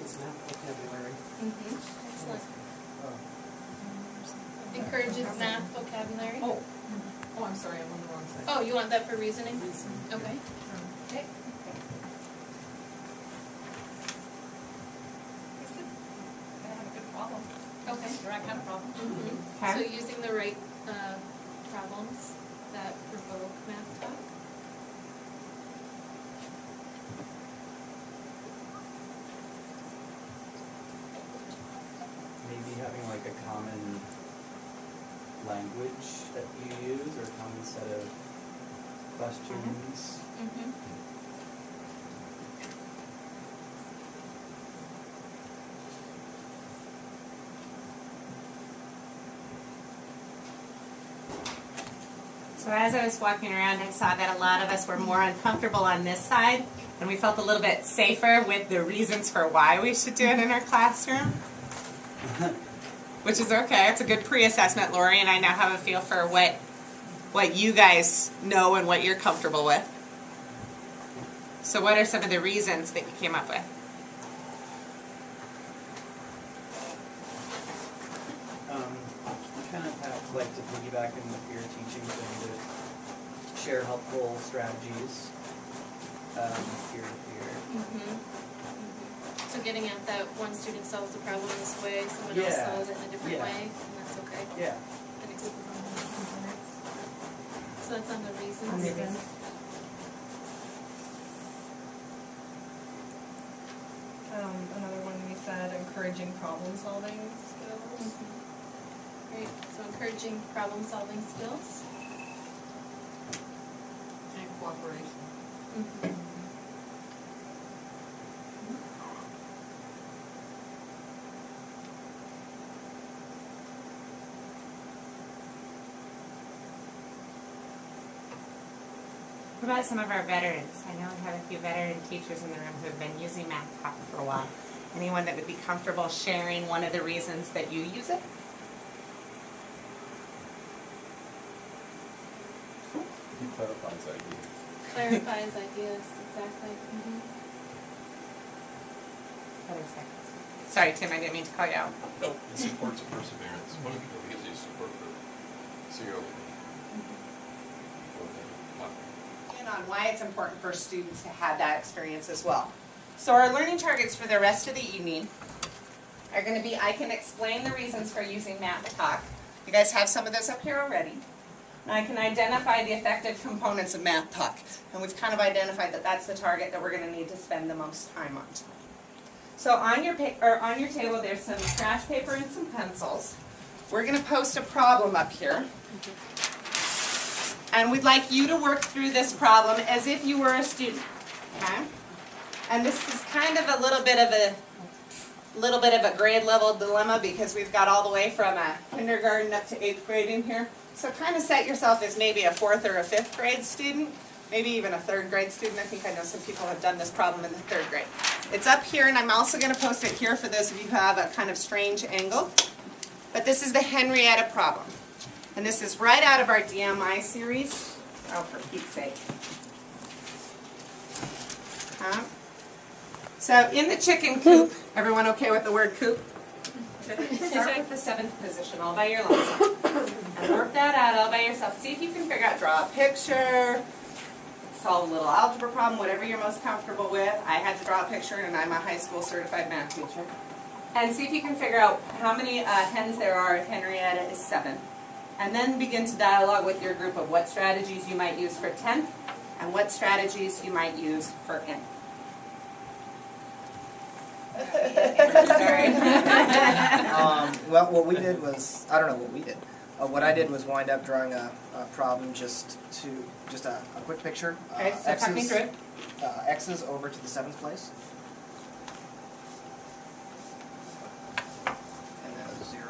encourages math vocabulary. Excellent. Encourages math vocabulary. Oh, I'm sorry, I'm on the wrong side. Oh, you want that for reasoning? Okay. Okay. I have a good problem. Okay. The right kind of problem. So using the right problems that provoke math talk. Maybe having like a common language that you use or a common set of questions. So as I was walking around, I saw that a lot of us were more uncomfortable on this side, and we felt a little bit safer with the reasons for why we should do it in our classroom. Which is okay. It's a good pre-assessment. Lori and I now have a feel for what you guys know and what you're comfortable with. So what are some of the reasons that you came up with? You kind of have like to piggyback in with your teaching thing to share helpful strategies peer to peer. So getting at that one student solves the problem this way, someone else Yeah. solves it in a different Yeah. way, and that's okay. Yeah. So that's on the reasons. Another one we said, encouraging problem solving skills. Great. So encouraging problem solving skills. And cooperation. What about some of our veterans? I know we have a few veteran teachers in the room who have been using Math Talk for a while. Anyone that would be comfortable sharing one of the reasons that you use it? He clarifies ideas. Clarifies ideas, exactly. Other seconds. Sorry, Tim, I didn't mean to call you out. No, it supports perseverance. One of the gives you support for serial. On why it's important for students to have that experience as well. So our learning targets for the rest of the evening are going to be, I can explain the reasons for using Math Talk. You guys have some of those up here already. And I can identify the effective components of Math Talk. And we've kind of identified that that's the target that we're going to need to spend the most time on. So on your table there's some scratch paper and some pencils. We're going to post a problem up here. And we'd like you to work through this problem as if you were a student, okay? And this is kind of a little bit of a grade level dilemma because we've got all the way from a kindergarten up to 8th grade in here. So kind of set yourself as maybe a 4th or a 5th grade student, maybe even a 3rd grade student. I think I know some people have done this problem in the 3rd grade. It's up here, and I'm also going to post it here for those of you who have a kind of strange angle. But this is the Henrietta problem. And this is right out of our DMI series. Oh, for Pete's sake. So in the chicken coop, everyone okay with the word coop? Start with the 7th position all by your lonesome. And work that out all by yourself. See if you can figure out, draw a picture, solve a little algebra problem, whatever you're most comfortable with. I had to draw a picture, and I'm a high school certified math teacher. And see if you can figure out how many hens there are if Henrietta is 7. And then begin to dialogue with your group of what strategies you might use for 10th and what strategies you might use for N. Sorry. Well, what we did was, I don't know what we did. What I did was wind up drawing a problem just a quick picture. Okay, so talk me through it. X's over to the 7th place. And then a 0.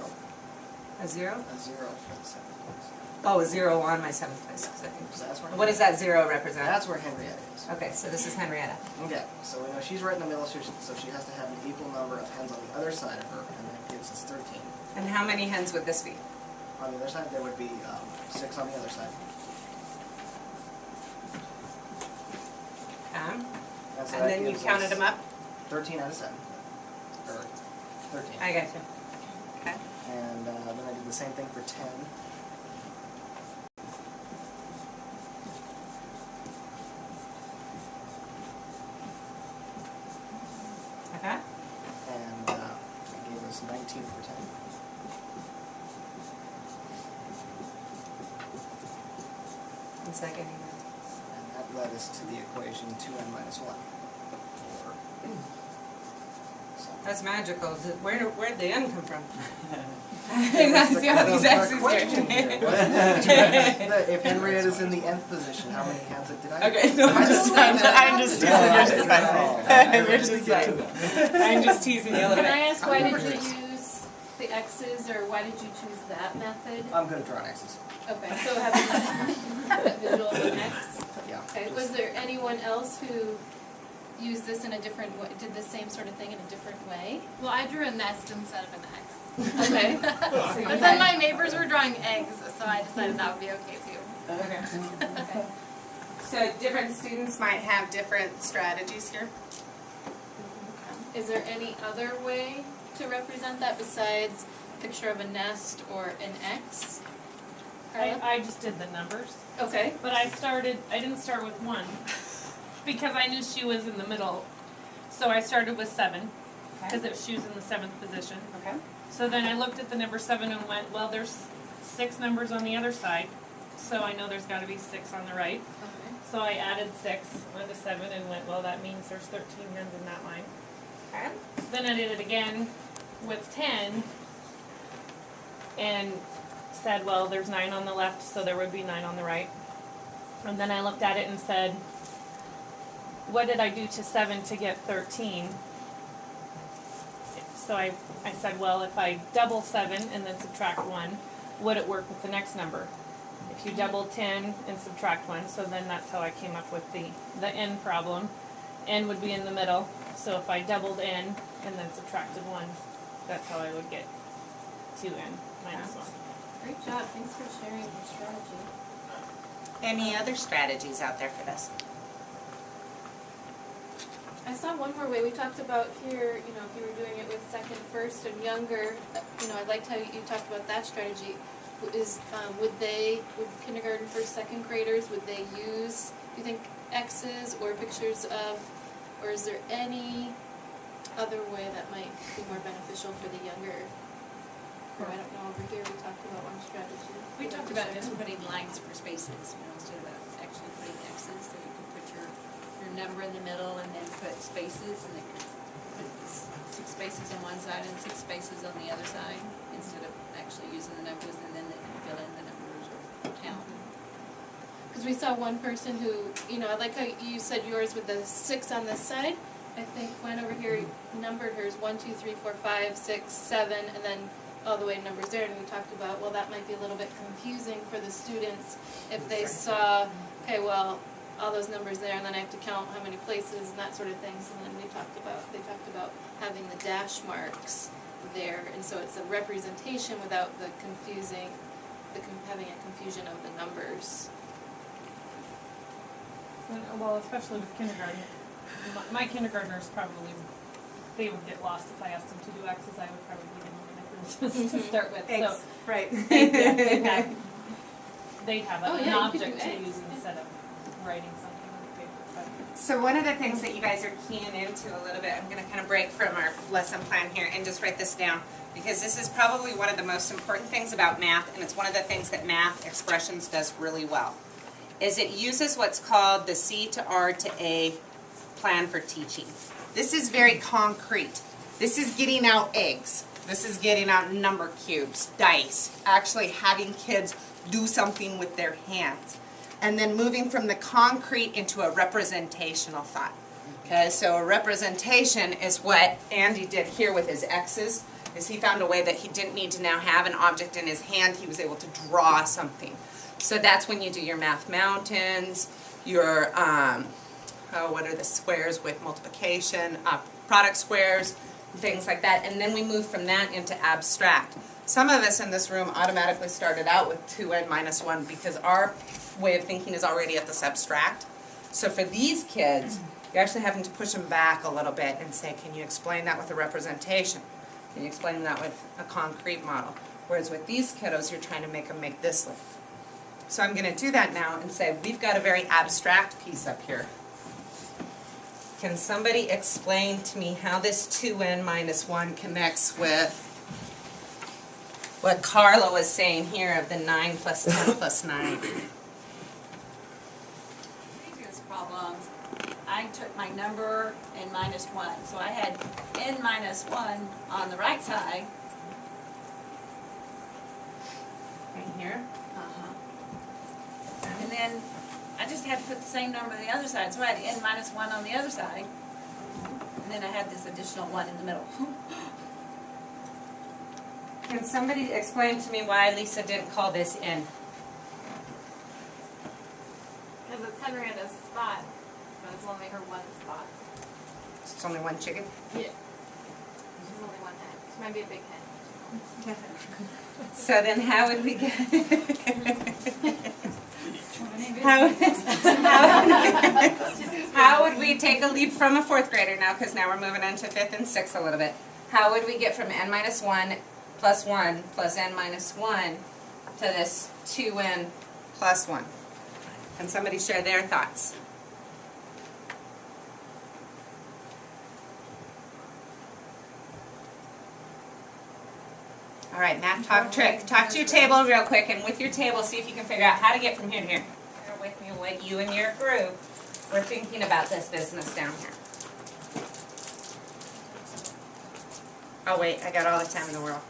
A 0? A 0 for the 7th place. Oh, a 0 on my 7th place. So that's where What does that 0 represent? That's where Henrietta is. Okay, so this is Henrietta. Okay, so we know she's right in the middle, so she has to have an equal number of hens on the other side of her, and that gives us 13. And how many hens would this be? On the other side, there would be 6 on the other side. And So then that you gives counted us them up? 13 out of 7. or 13. I got you. Okay. And then I did the same thing for 10. Okay. And it gave us 19 for 10. One second. And that led us to the equation 2n minus 1. So, That's magical. Where'd the n come from? that was See all these the X's question here. here. If Henrietta's in the nth position, how many hands did I? Okay, no, I'm just teasing. You're just fine. I'm just teasing you a little Can I bit. ask, why did you use the X's, or why did you choose that method? I'm good at drawing X's. Okay, so having a visual of an X. Yeah. Okay, was there anyone else who used this in a different way, did the same sort of thing in a different way? Well, I drew a nest instead of an X. Okay. But then my neighbors were drawing eggs, so I decided that would be okay too. Okay. Okay. So different students might have different strategies here. Is there any other way to represent that besides picture of a nest or an X? Carla? I just did the numbers, Okay. but I didn't start with 1, because I knew she was in the middle. So I started with 7, because she was in the 7th position. Okay. So then I looked at the number 7 and went, well, there's 6 numbers on the other side, so I know there's gotta be 6 on the right. Okay. So I added 6 with a 7 and went, well, that means there's 13 hands in that line. Okay. Then I did it again with 10 and said, well, there's 9 on the left, so there would be 9 on the right. And then I looked at it and said, what did I do to 7 to get 13? So I said, well, if I double 7 and then subtract 1, would it work with the next number? If you double 10 and subtract 1, so then that's how I came up with the n problem. N would be in the middle, so if I doubled n and then subtracted 1, that's how I would get 2n minus 1. Great job. Thanks for sharing your strategy. Any other strategies out there for this? I saw one more way. We talked about here, you know, if you were doing it with second, first, and younger, you know, I liked how you talked about that strategy. Would kindergarten, first, second graders, would they use, do you think, X's or pictures of, or is there any other way that might be more beneficial for the younger? Or I don't know, over here we talked about one strategy. We Would talked you about share? just putting lines for spaces, you know, instead of actually putting X's, so you can put your number in the middle and then put spaces, and then put 6 spaces on one side and 6 spaces on the other side, instead of actually using the numbers, and then they can fill in the numbers or count. Because we saw one person who, you know, I like how you said yours with the 6 on this side. I think went over here, numbered hers 1, 2, 3, 4, 5, 6, 7, and then all the way numbers there. And we talked about, well, that might be a little bit confusing for the students if they saw, okay, well, all those numbers there, and then I have to count how many places and that sort of thing. So then they talked about having the dash marks there, and so it's a representation without the confusing, having a confusion of the numbers. Well, especially with kindergarten. My kindergartners probably, they would get lost if I asked them to do X's. I would probably give them the to start with. So Right. they'd have Oh, an yeah, you could object do to X. use instead of writing something on the paper. But So one of the things that you guys are keying into a little bit, I'm going to kind of break from our lesson plan here and just write this down, because this is probably one of the most important things about math, and it's one of the things that Math Expressions does really well, is it uses what's called the C to R to A plan for teaching. This is very concrete. This is getting out eggs. This is getting out number cubes, dice, actually having kids do something with their hands. And then moving from the concrete into a representational thought. Okay, so a representation is what Andy did here with his X's, is he found a way that he didn't need to now have an object in his hand, he was able to draw something. So that's when you do your math mountains, your, what are the squares with multiplication, product squares, things like that. And then we move from that into abstract. Some of us in this room automatically started out with 2n minus 1 because our way of thinking is already at this abstract. So for these kids, you're actually having to push them back a little bit and say, can you explain that with a representation? Can you explain that with a concrete model? Whereas with these kiddos, you're trying to make them make this leap. So I'm going to do that now and say, we've got a very abstract piece up here. Can somebody explain to me how this 2n minus 1 connects with what Carla was saying here of the 9 plus 10 plus 9? Previous problems, I took my number and minus 1. So I had n minus 1 on the right side. Right here. And then I just had to put the same number on the other side. So I had n minus 1 on the other side. And then I had this additional 1 in the middle. Can somebody explain to me why Lisa didn't call this n? Because it's Henrietta's spot, but it's only her one spot. It's only one chicken? Yeah. She's only one hen. She might be a big hen. So then how would we get... how would we take a leap from a 4th grader now, because now we're moving on to 5th and 6th a little bit. How would we get from n minus 1 plus 1 plus n minus 1 to this 2n plus 1? Can somebody share their thoughts? All right, math talk trick. Talk to your table real quick, and with your table, see if you can figure out how to get from here to here. Bear with me what you and your group were thinking about this business down here. Oh wait, I got all the time in the world.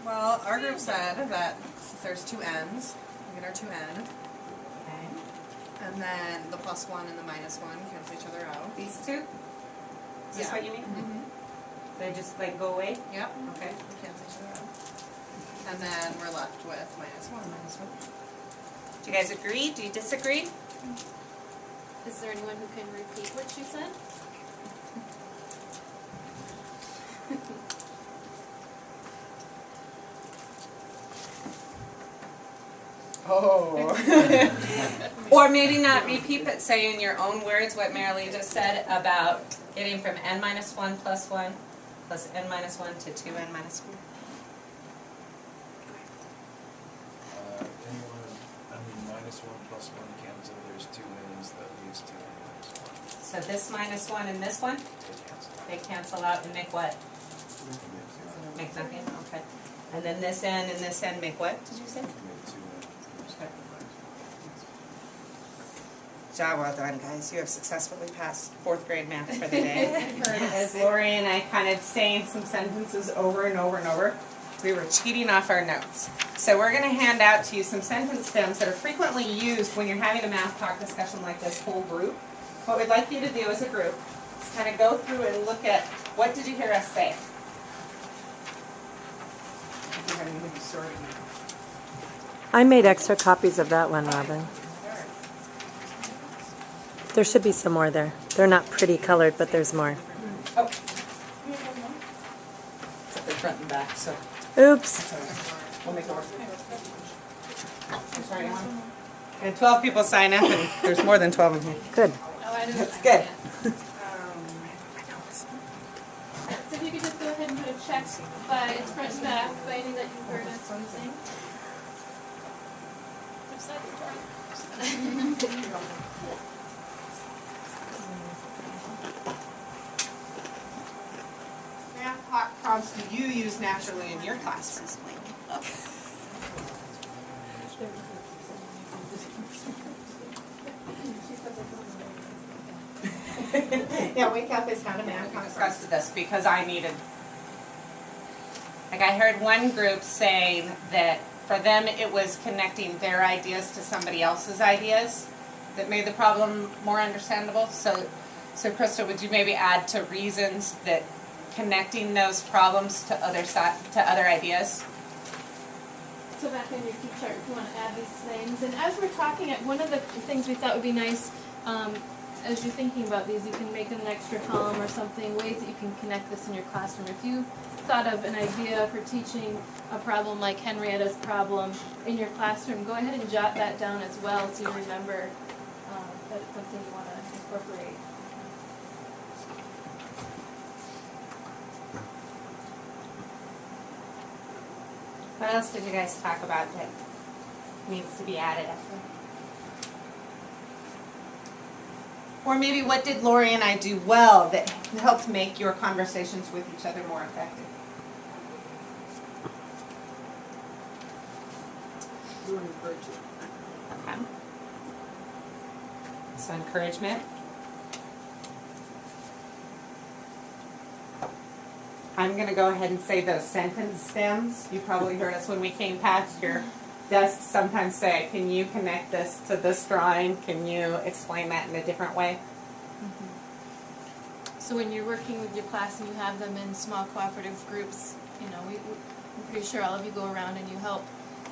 Well, our group said that since there's two n's, we get our 2n, Okay. and then the plus 1 and the minus 1 cancel each other out. These two? Is this Yeah. what you mean? Mm-hmm. They just like go away? Yep. Okay. We cancel each other out. And then we're left with minus 1, minus 1. Do you guys agree? Do you disagree? Is there anyone who can repeat what she said? Oh. Or maybe not repeat, but say in your own words what Marilee just said about getting from n minus 1 plus 1 plus n minus 1 to 2n minus 1. Minus 1 plus 1 cancel, there's 2 n's, that leaves 2 n minus 1. So this minus 1 and this one, They cancel. they cancel out and make what? Make nothing? Okay. And then this n and this n make what, did you say? Make 2 n. Job well done, guys. You have successfully passed 4th grade math for the day. As Lori and I kind of saying some sentences over and over and over, we were cheating off our notes. So we're going to hand out to you some sentence stems that are frequently used when you're having a math talk discussion like this whole group. What we'd like you to do as a group is kind of go through and look at what did you hear us say. I made extra copies of that one, Robin. There should be some more there. They're not pretty colored, but there's more. Oh. Except they're front and back, so Oops. we'll make it work. And 12 people sign up, and there's more than 12 of them. Good. Oh, I didn't. That's good. So if you could just go ahead and put a check by its front and back by any that you heard us using. Which side is it? Math talk prompts do you use naturally in your classroom? Yeah, Wake Up is how to math talk discussed this because I needed. Like I heard one group saying that for them it was connecting their ideas to somebody else's ideas that made the problem more understandable. So Krista, would you maybe add to reasons that connecting those problems to other ideas? So back on your key chart, if you want to add these things. And as we're talking, one of the things we thought would be nice, as you're thinking about these, you can make an extra column or something, ways that you can connect this in your classroom. If you thought of an idea for teaching a problem like Henrietta's problem in your classroom, go ahead and jot that down as well so you remember that it's something you wanna incorporate. What else did you guys talk about that needs to be added up there? Or maybe what did Lori and I do well that helped make your conversations with each other more effective? Okay. So encouragement. I'm gonna go ahead and say those sentence stems. You probably heard us when we came past your desk sometimes say, can you connect this to this drawing? Can you explain that in a different way? So when you're working with your class and you have them in small cooperative groups, you know, I'm pretty sure all of you go around and you help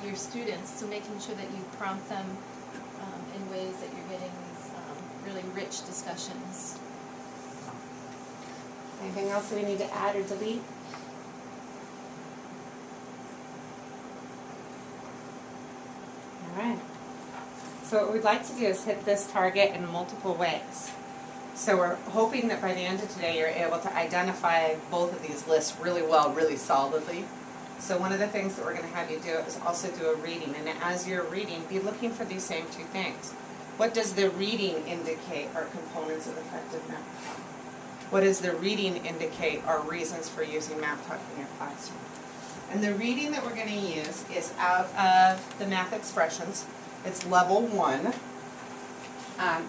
your students, so making sure that you prompt them in ways that you're getting these really rich discussions. Anything else that we need to add or delete? All right. So what we'd like to do is hit this target in multiple ways. So we're hoping that by the end of today you're able to identify both of these lists really well, really solidly. So one of the things that we're going to have you do is also do a reading. And as you're reading, be looking for these same two things. What does the reading indicate are components of effective math talk? What does the reading indicate are reasons for using math talk in your classroom? And the reading that we're going to use is out of the math expressions. It's level 1,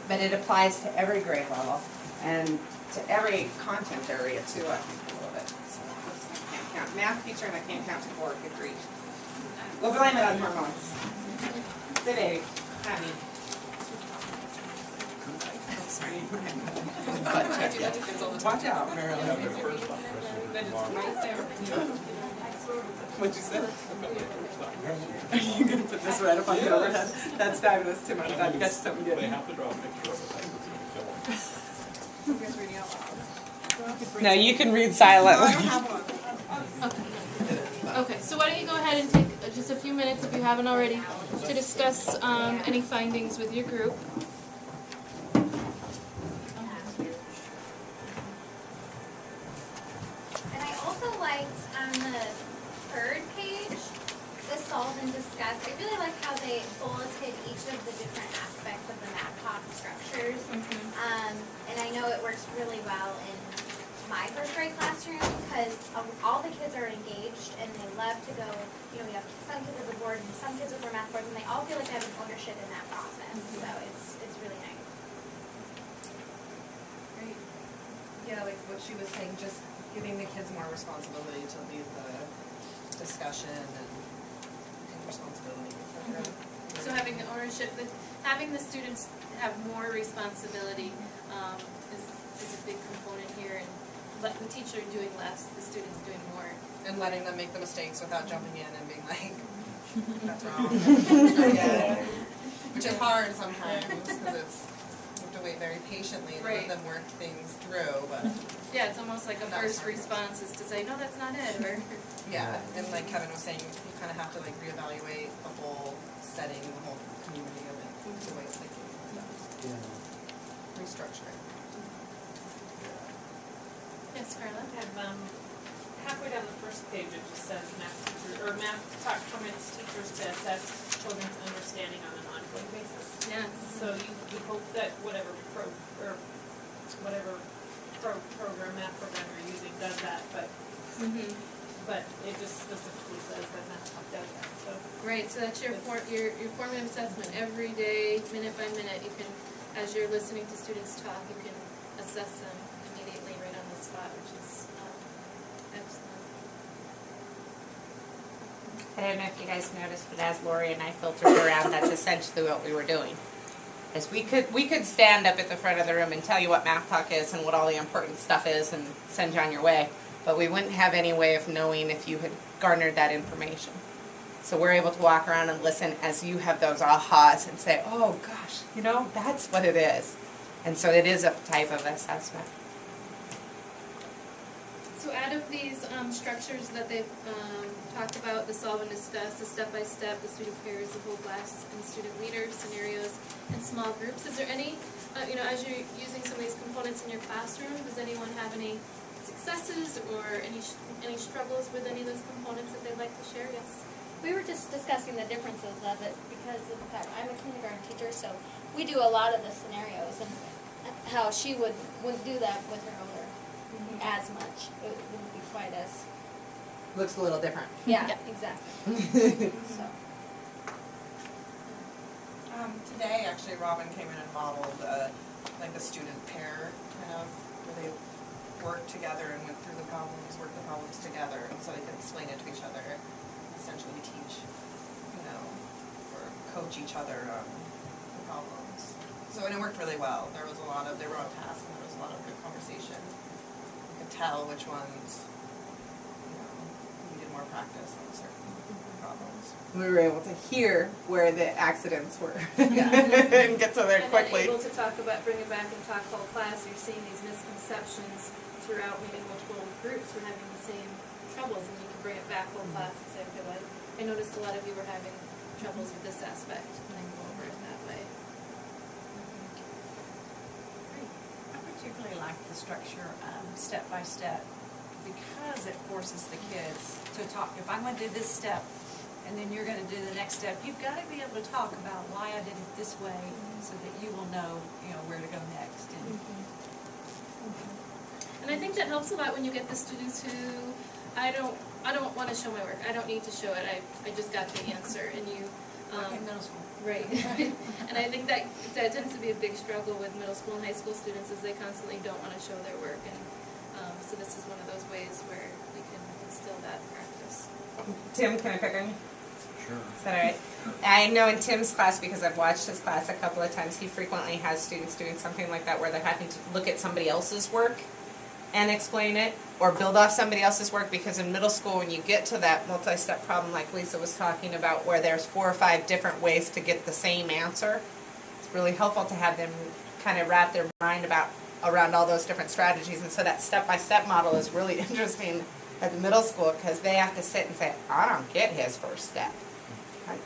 but it applies to every grade level and to every content area too, I think, a little bit. So let's see, I can't count. Math teacher and I can't count to 4 could read. We'll blame it on hormones. The baby, not me. Watch out, Marilyn. What'd you say? Are you gonna put this right up on the overhead? That's fabulous, Tim. I'm glad you got something good. They have to draw a picture of it. No, you can read silently. Okay, so why don't you go ahead and take just a few minutes, if you haven't already, to discuss any findings with your group. And I also liked on the third page, the solve and discuss. I really like how they bulleted each of the different aspects of the math talk structures. And I know it works really well in my first grade classroom because all the kids are engaged and they love to go, you know, we have some kids at the board and some kids with their math boards and they all feel like they have an ownership in that process. So it's really nice. Great. Yeah, like what she was saying, just giving the kids more responsibility to lead the discussion and responsibility. So having the ownership, having the students have more responsibility is a big component here, and let the teacher doing less, the students doing more. And letting them make the mistakes without jumping in and being like, that's wrong. Yeah. Which is hard sometimes, because it's, you have to wait very patiently and let them work things through, but. Yeah, it's almost like a first response is to say, no, that's not it, or. Yeah, and like Kevin was saying, you kind of have to like reevaluate the whole setting, the whole community of it, the way it's thinking and stuff. Yeah. Restructure it. Yes, Carla? And halfway down the first page, it just says math talk permits teachers to assess children's understanding on an ongoing basis. Yes. So you hope that whatever program, math program you're using does that, but it just specifically says that math talk does that, so. Right, so that's your formative assessment every day, minute by minute. You can, as you're listening to students talk, you can assess them immediately right on the spot, which is excellent. I don't know if you guys noticed, but as Lori and I filtered around, that's essentially what we were doing. Is we could stand up at the front of the room and tell you what math talk is and what all the important stuff is and send you on your way, but we wouldn't have any way of knowing if you had garnered that information. So we're able to walk around and listen as you have those ahas and say, oh gosh, you know, that's what it is. And so it is a type of assessment. So out of these structures that they've talked about, the solve and discuss, the step-by-step, the student pairs, the whole class, and student leaders, scenarios, and small groups, is there any you know, as you're using some of these components in your classroom, does anyone have any successes or any struggles with any of those components that they'd like to share? Yes. We were just discussing the differences of it because of the fact I'm a kindergarten teacher, so we do a lot of the scenarios and how she wouldn't do that with her older as much. It wouldn't be quite as Looks a little different. yeah, exactly. So Today, actually, Robin came in and modeled like a student pair kind of, where they worked together and went through the problems, worked the problems together, and so they could explain it to each other. Essentially teach, you know, or coach each other on the problems. So, and it worked really well. There was a lot of, they were on task, and there was a lot of good conversation. You could tell which ones, you know, needed more practice on certain problems. We were able to hear where the accidents were Yeah. and get to there And quickly. then able to talk about, bring it back and talk whole class, you're seeing these misconceptions throughout maybe multiple groups who are having the same troubles, and you can bring it back whole class and say, okay, well, I noticed a lot of you were having troubles with this aspect, and then go over it that way. I particularly like the structure, step by step, because it forces the kids to talk. If I'm gonna do this step, and then you're gonna do the next step, you've gotta be able to talk about why I did it this way, so that you will know, where to go next. And I think that helps a lot when you get the students who, I don't want to show my work, I don't need to show it, I just got the answer, and you, In middle school. right. And I think that tends to be a big struggle with middle school and high school students, is they constantly don't want to show their work, and so this is one of those ways where we can instill that practice. Tim, can I pick on you? Sure. Is that all right? I know in Tim's class, because I've watched his class a couple of times, he frequently has students doing something like that where they're having to look at somebody else's work and explain it, or build off somebody else's work, because in middle school, when you get to that multi-step problem like Lisa was talking about, where there's 4 or 5 different ways to get the same answer, it's really helpful to have them kind of wrap their mind around all those different strategies. And so that step-by-step model is really interesting at the middle school, because they have to sit and say, I don't get his first step.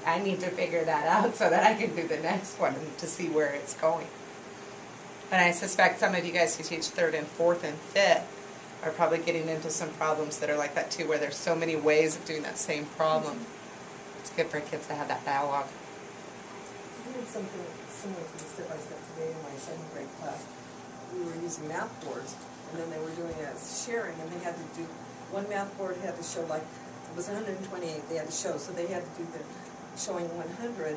I need to figure that out so that I can do the next one to see where it's going. And I suspect some of you guys who teach 3rd and 4th and 5th are probably getting into some problems that are like that too, where there's so many ways of doing that same problem. It's good for kids to have that dialogue. I did something similar to the step-by-step today in my 2nd grade class. We were using math boards, and then they were doing it as sharing, and they had to do, one math board had to show, like, it was 128 they had to show, so they had to do the showing 100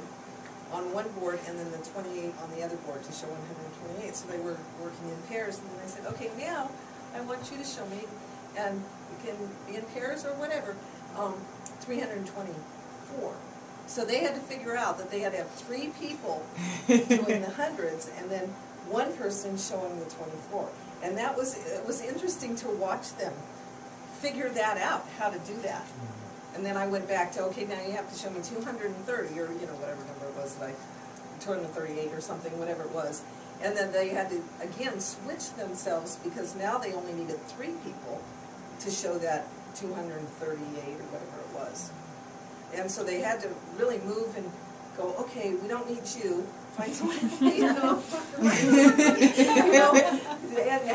on one board and then the 28 on the other board to show 128. So they were working in pairs, and then I said, okay, now I want you to show me, and you can be in pairs or whatever, 324. So they had to figure out that they had to have 3 people doing the hundreds and then one person showing the 24. And it was interesting to watch them figure that out, how to do that. And then I went back to, okay, now you have to show me 230, or, whatever number it was, like 238 or something, whatever it was. And then they had to, again, switch themselves, because now they only needed 3 people to show that 238 or whatever it was. And so they had to really move and go, okay, we don't need you, find someone, and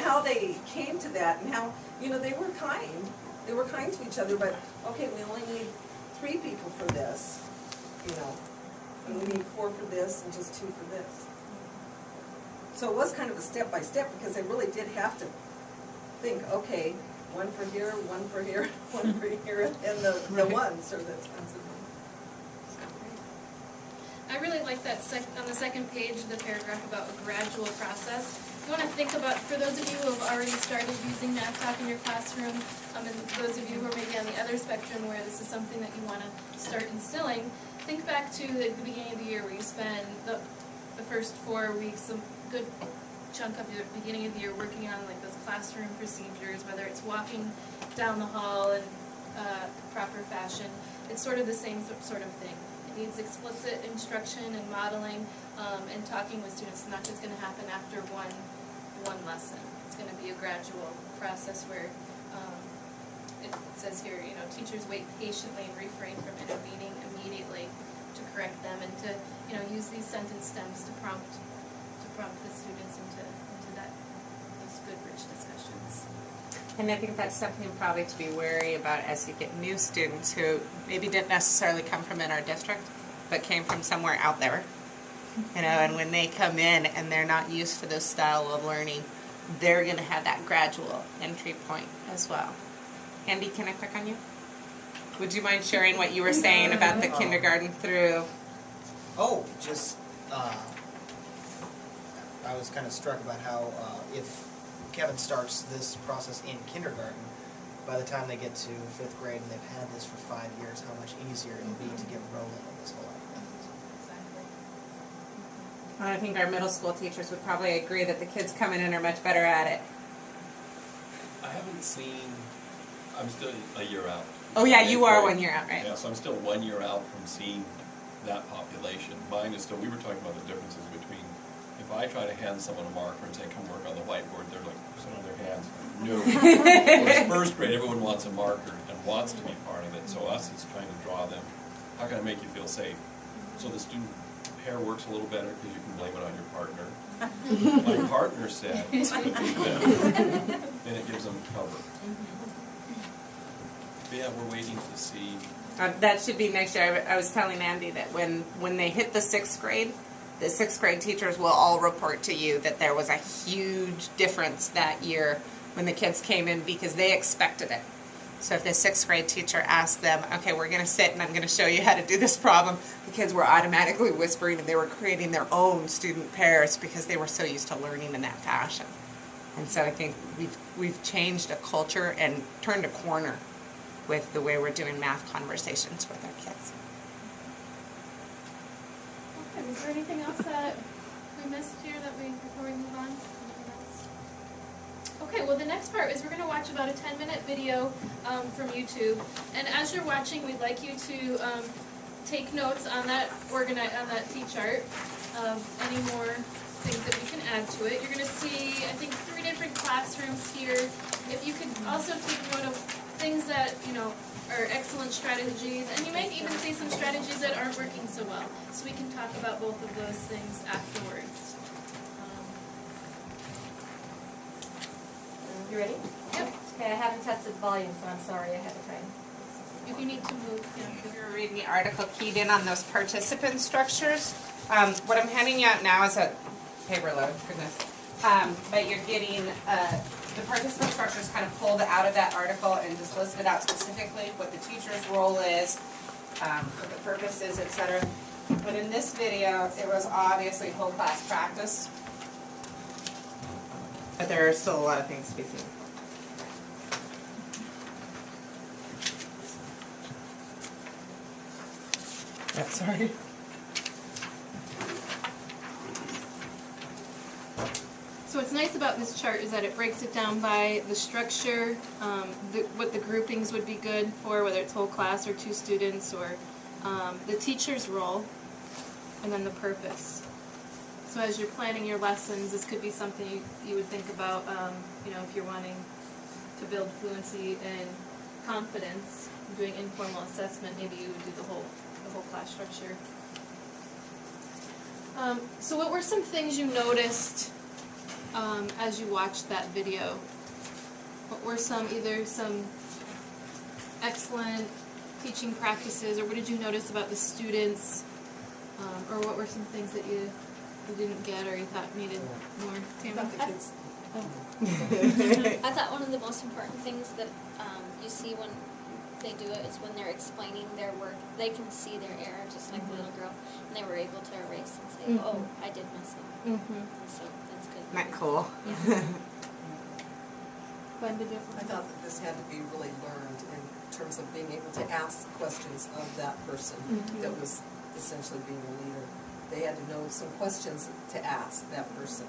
how they came to that, and how, they were kind. They were kind to each other, but, okay, we only need 3 people for this, and we need 4 for this and just 2 for this. So it was kind of a step-by-step, because they really did have to think, okay, 1 for here, 1 for here, 1 for here, and the ones are the tons of them. I really like that on the 2nd page, the paragraph about a gradual process. You want to think about, for those of you who have already started using Math Talk in your classroom, and those of you who are maybe on the other spectrum where this is something that you want to start instilling, think back to the beginning of the year where you spend the first 4 weeks, a good chunk of your beginning of the year working on like those classroom procedures, whether it's walking down the hall in proper fashion. It's sort of the same sort of thing. It needs explicit instruction and modeling, and talking with students. It's not just going to happen after one lesson. It's going to be a gradual process where it says here, teachers wait patiently and refrain from intervening immediately to correct them, and to use these sentence stems to prompt from the students into those good, rich discussions. And I think that's something probably to be wary about as you get new students who maybe didn't necessarily come from in our district, but came from somewhere out there. You know, and when they come in and they're not used to this style of learning, they're going to have that gradual entry point as well. Andy, can I pick on you? Would you mind sharing what you were saying about the kindergarten through? Oh, just, I was kind of struck about how if Kevin starts this process in kindergarten, by the time they get to 5th grade and they've had this for 5 years, how much easier it'll be to get rolling in this whole idea. I think our middle school teachers would probably agree that the kids coming in are much better at it. I haven't seen, I'm still a year out. Oh yeah, you are 1 year out, right? Yeah, so I'm still 1 year out from seeing that population. Mine is still, we were talking about the differences between, if I try to hand someone a marker and say, come work on the whiteboard, they're like, sit on their hands, no. Whereas 1st grade, everyone wants a marker and wants to be part of it, so us, it's trying to draw them. How can I make you feel safe? So the student hair works a little better because you can blame it on your partner. My partner said it's going to be them. Then it gives them cover. But yeah, we're waiting to see. That should be next year. I was telling Andy that when they hit the 6th grade, the 6th grade teachers will all report to you that there was a huge difference that year when the kids came in because they expected it. So if the 6th grade teacher asked them, okay, we're going to sit and I'm going to show you how to do this problem, the kids were automatically whispering and they were creating their own student pairs because they were so used to learning in that fashion. And so I think we've changed a culture and turned a corner with the way we're doing math conversations with our kids. Okay, was there anything else that we missed here before we move on? Anything else? Okay, well the next part is we're going to watch about a 10-minute video from YouTube, and as you're watching, we'd like you to take notes on that T-chart. Any more things that we can add to it. You're going to see, I think, 3 different classrooms here. If you could also take note of things that, are excellent strategies, and you might even see some strategies that aren't working so well. So we can talk about both of those things afterwards. You ready? Yep. Okay, I haven't tested volume, so I'm sorry ahead of time. If you need to move, If you're reading the article keyed in on those participant structures, what I'm handing you out now is a paper load, goodness. But you're getting the participant structures kind of pulled out of that article and just listed out specifically what the teacher's role is, what the purpose is, etc. But in this video, it was obviously whole class practice. But there are still a lot of things to be seen. Sorry. So what's nice about this chart is that it breaks it down by the structure, what the groupings would be good for, whether it's whole class or 2 students, or the teacher's role, and then the purpose. So as you're planning your lessons, this could be something you would think about, if you're wanting to build fluency and confidence, doing informal assessment, maybe you would do the whole class structure. So what were some things you noticed as you watched that video? What were either some excellent teaching practices, or what did you notice about the students, or what were some things that you didn't get or you thought needed more? About the kids. I thought one of the most important things that you see when they do it is when they're explaining their work, they can see their error, just like the little girl, and they were able to erase and say, oh, I did mess up. And so that's good. Isn't that cool? Yeah. I thought that this had to be really learned in terms of being able to ask questions of that person that was essentially being a leader. They had to know some questions to ask that person.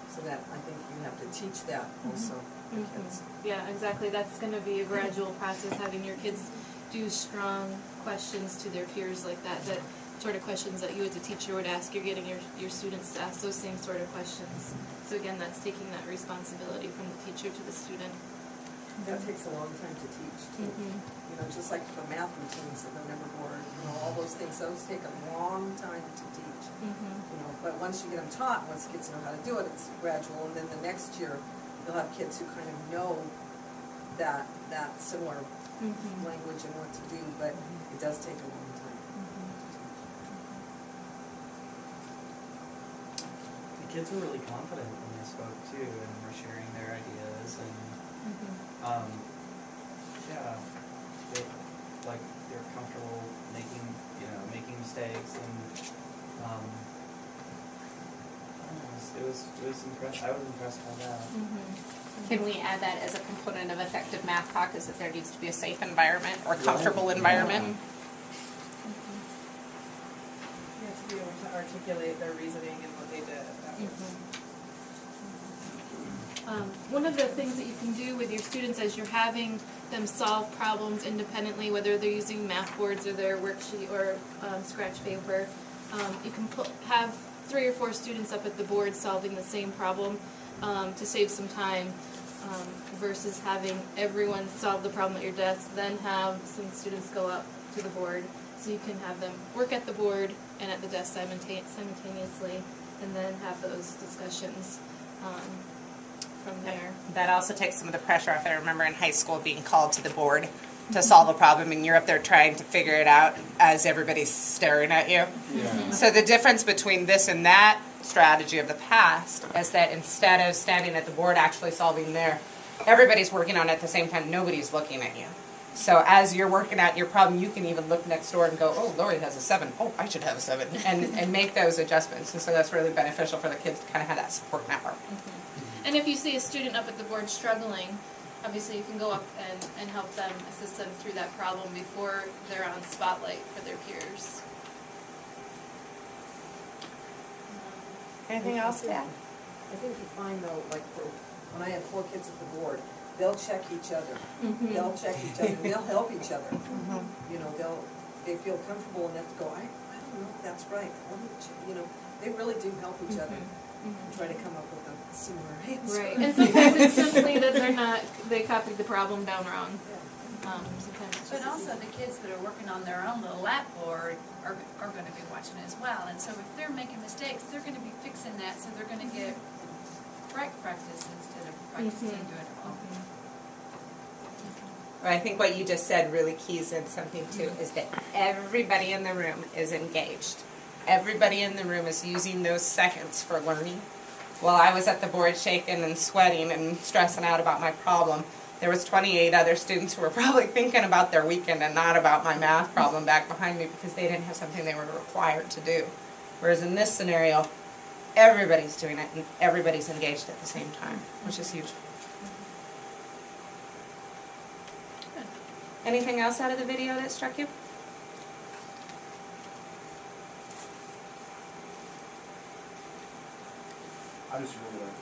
So that, I think you have to teach that also to kids. Yeah, exactly. That's going to be a gradual process, having your kids do strong questions to their peers like that sort of questions that you as a teacher would ask. You're getting your students to ask those same sort of questions. So again, that's taking that responsibility from the teacher to the student. That takes a long time to teach too. You know, just like the math routines and the number board, you know, all those things, those take a long time to teach. You know, but once you get them taught, once kids know how to do it, it's gradual, and then the next year, you'll have kids who kind of know that similar language and what to do, but it does take a long time. The kids were really confident when they spoke too, and were sharing their ideas, and yeah, they're comfortable making mistakes, and I don't know, it was impressive. I was impressed by that. Can we add that as a component of effective math talk, is that there needs to be a safe environment or comfortable environment? You have to be able to articulate their reasoning and what they did. That was One of the things that you can do with your students as you're having them solve problems independently, whether they're using math boards or their worksheet or scratch paper, you can have 3 or 4 students up at the board solving the same problem to save some time, versus having everyone solve the problem at your desk, then have some students go up to the board. So you can have them work at the board and at the desk simultaneously, and then have those discussions from there. That also takes some of the pressure off. I remember in high school being called to the board to solve a problem, and you're up there trying to figure it out as everybody's staring at you. So the difference between this and that strategy of the past is that instead of standing at the board actually solving there, everybody's working on it at the same time, nobody's looking at you. So as you're working out your problem, you can even look next door and go, oh, Lori has a 7. Oh, I should have a 7. And make those adjustments. And so that's really beneficial for the kids to kind of have that support network. And if you see a student up at the board struggling, obviously you can go up and help them, assist them through that problem before they're on spotlight for their peers. Anything else to add? I think you find though, like when I had 4 kids at the board, they'll check each other. They'll check each other. They'll help each other. You know, they feel comfortable enough to go, I don't know if that's right. You know, they really do help each other and try to come up with a similar answer. Right, and sometimes it's simply that they copied the problem down wrong. Sometimes it's But just also the kids that are working on their own little lap board are going to be watching as well. And so if they're making mistakes, they're going to be fixing that, so they're going to get practice instead of practicing doing it wrong. Well, I think what you just said really keys in something too, is that everybody in the room is engaged. Everybody in the room is using those seconds for learning. While I was at the board shaking and sweating and stressing out about my problem, there was 28 other students who were probably thinking about their weekend and not about my math problem back behind me because they didn't have something they were required to do. Whereas in this scenario, everybody's doing it and everybody's engaged at the same time, which is huge. Anything else out of the video that struck you? I just really like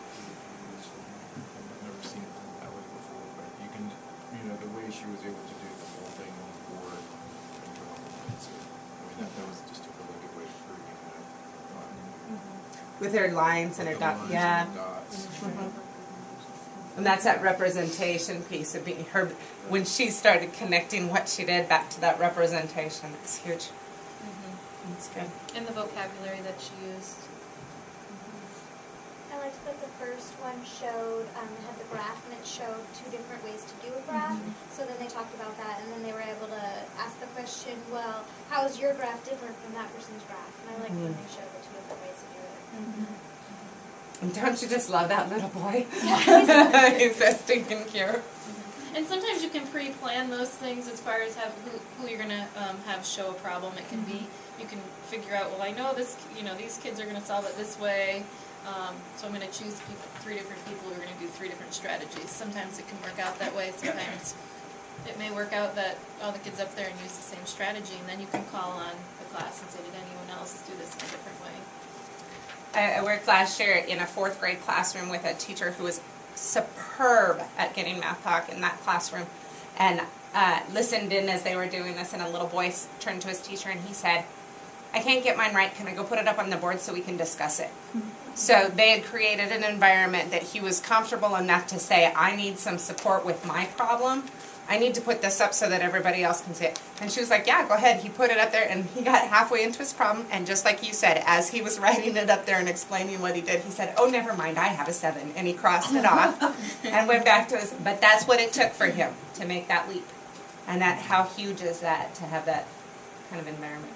this one. I've never seen it that way before, but you can, you know, the way she was able to do the whole thing on the board and put all the lines in. I mean, that was just a really good way of proving that. With her lines and her dots, yeah. And that's that representation piece of being her, when she started connecting what she did back to that representation, it's huge. It's good. and the vocabulary that she used. I liked that the first one showed, it had the graph and it showed 2 different ways to do a graph. So then they talked about that and then they were able to ask the question, well, how is your graph different from that person's graph? And I liked when they showed the 2 different ways to do it. And don't you just love that little boy? He's so stinking cute. And sometimes you can pre-plan those things as far as who you're gonna have show a problem. It can be, you can figure out, well, I know this, these kids are gonna solve it this way, so I'm gonna choose 3 different people who are gonna do 3 different strategies. Sometimes it can work out that way. Sometimes it may work out that all the kids up there and use the same strategy, and then you can call on the class and say, did anyone else do this in a different way? I worked last year in a 4th grade classroom with a teacher who was superb at getting math talk in that classroom, and listened in as they were doing this, and a little boy turned to his teacher and he said, I can't get mine right, can I go put it up on the board so we can discuss it? So they had created an environment that he was comfortable enough to say, I need some support with my problem. I need to put this up so that everybody else can see it. And she was like, yeah, go ahead. He put it up there and he got halfway into his problem. And just like you said, as he was writing it up there and explaining what he did, he said, oh, never mind, I have a 7. And he crossed it off and went back to his, but that's what it took for him to make that leap. And that, how huge is that to have that kind of environment?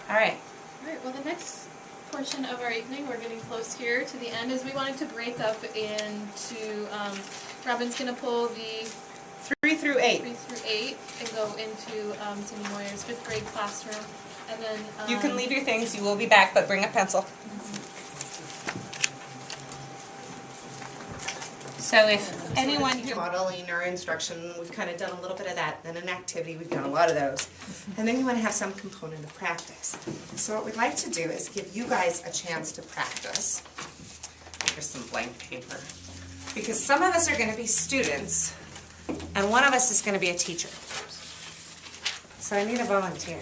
All right. All right, well, the next portion of our evening, we're getting close here to the end, is we wanted to break up into, Robin's gonna pull the 3 through 8. 3 through 8 and go into Cindy Moyer's 5th grade classroom, and then. You can leave your things, you will be back, but bring a pencil. So if anyone who modeling or instruction, we've kind of done a little bit of that, then an activity, we've done a lot of those. And then you want to have some component of practice. So what we'd like to do is give you guys a chance to practice. Here's some blank paper. Because some of us are going to be students, and one of us is going to be a teacher. So I need a volunteer.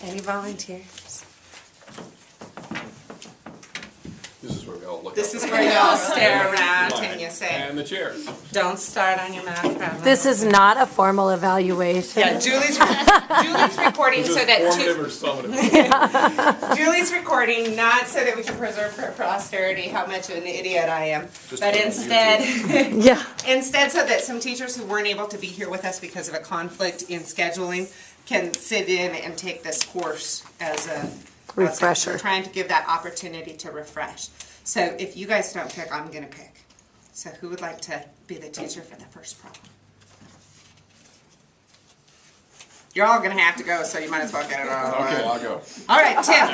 Any volunteers? This is where we all look This up. is where you all stare around Line. and you say, And the chairs. don't start on your math problem. This is not a formal evaluation. Yeah, Julie's recording Is so this that formative or summative? Julie's recording not so that we can preserve for posterity how much of an idiot I am, Just but put it on instead, Yeah. instead so that some teachers who weren't able to be here with us because of a conflict in scheduling can sit in and take this course as a Refresher. We're trying to give that opportunity to refresh. So if you guys don't pick, I'm going to pick. So who would like to be the teacher for the first problem? You're all going to have to go, so you might as well get it all. Okay, I'll go. All right, Tim.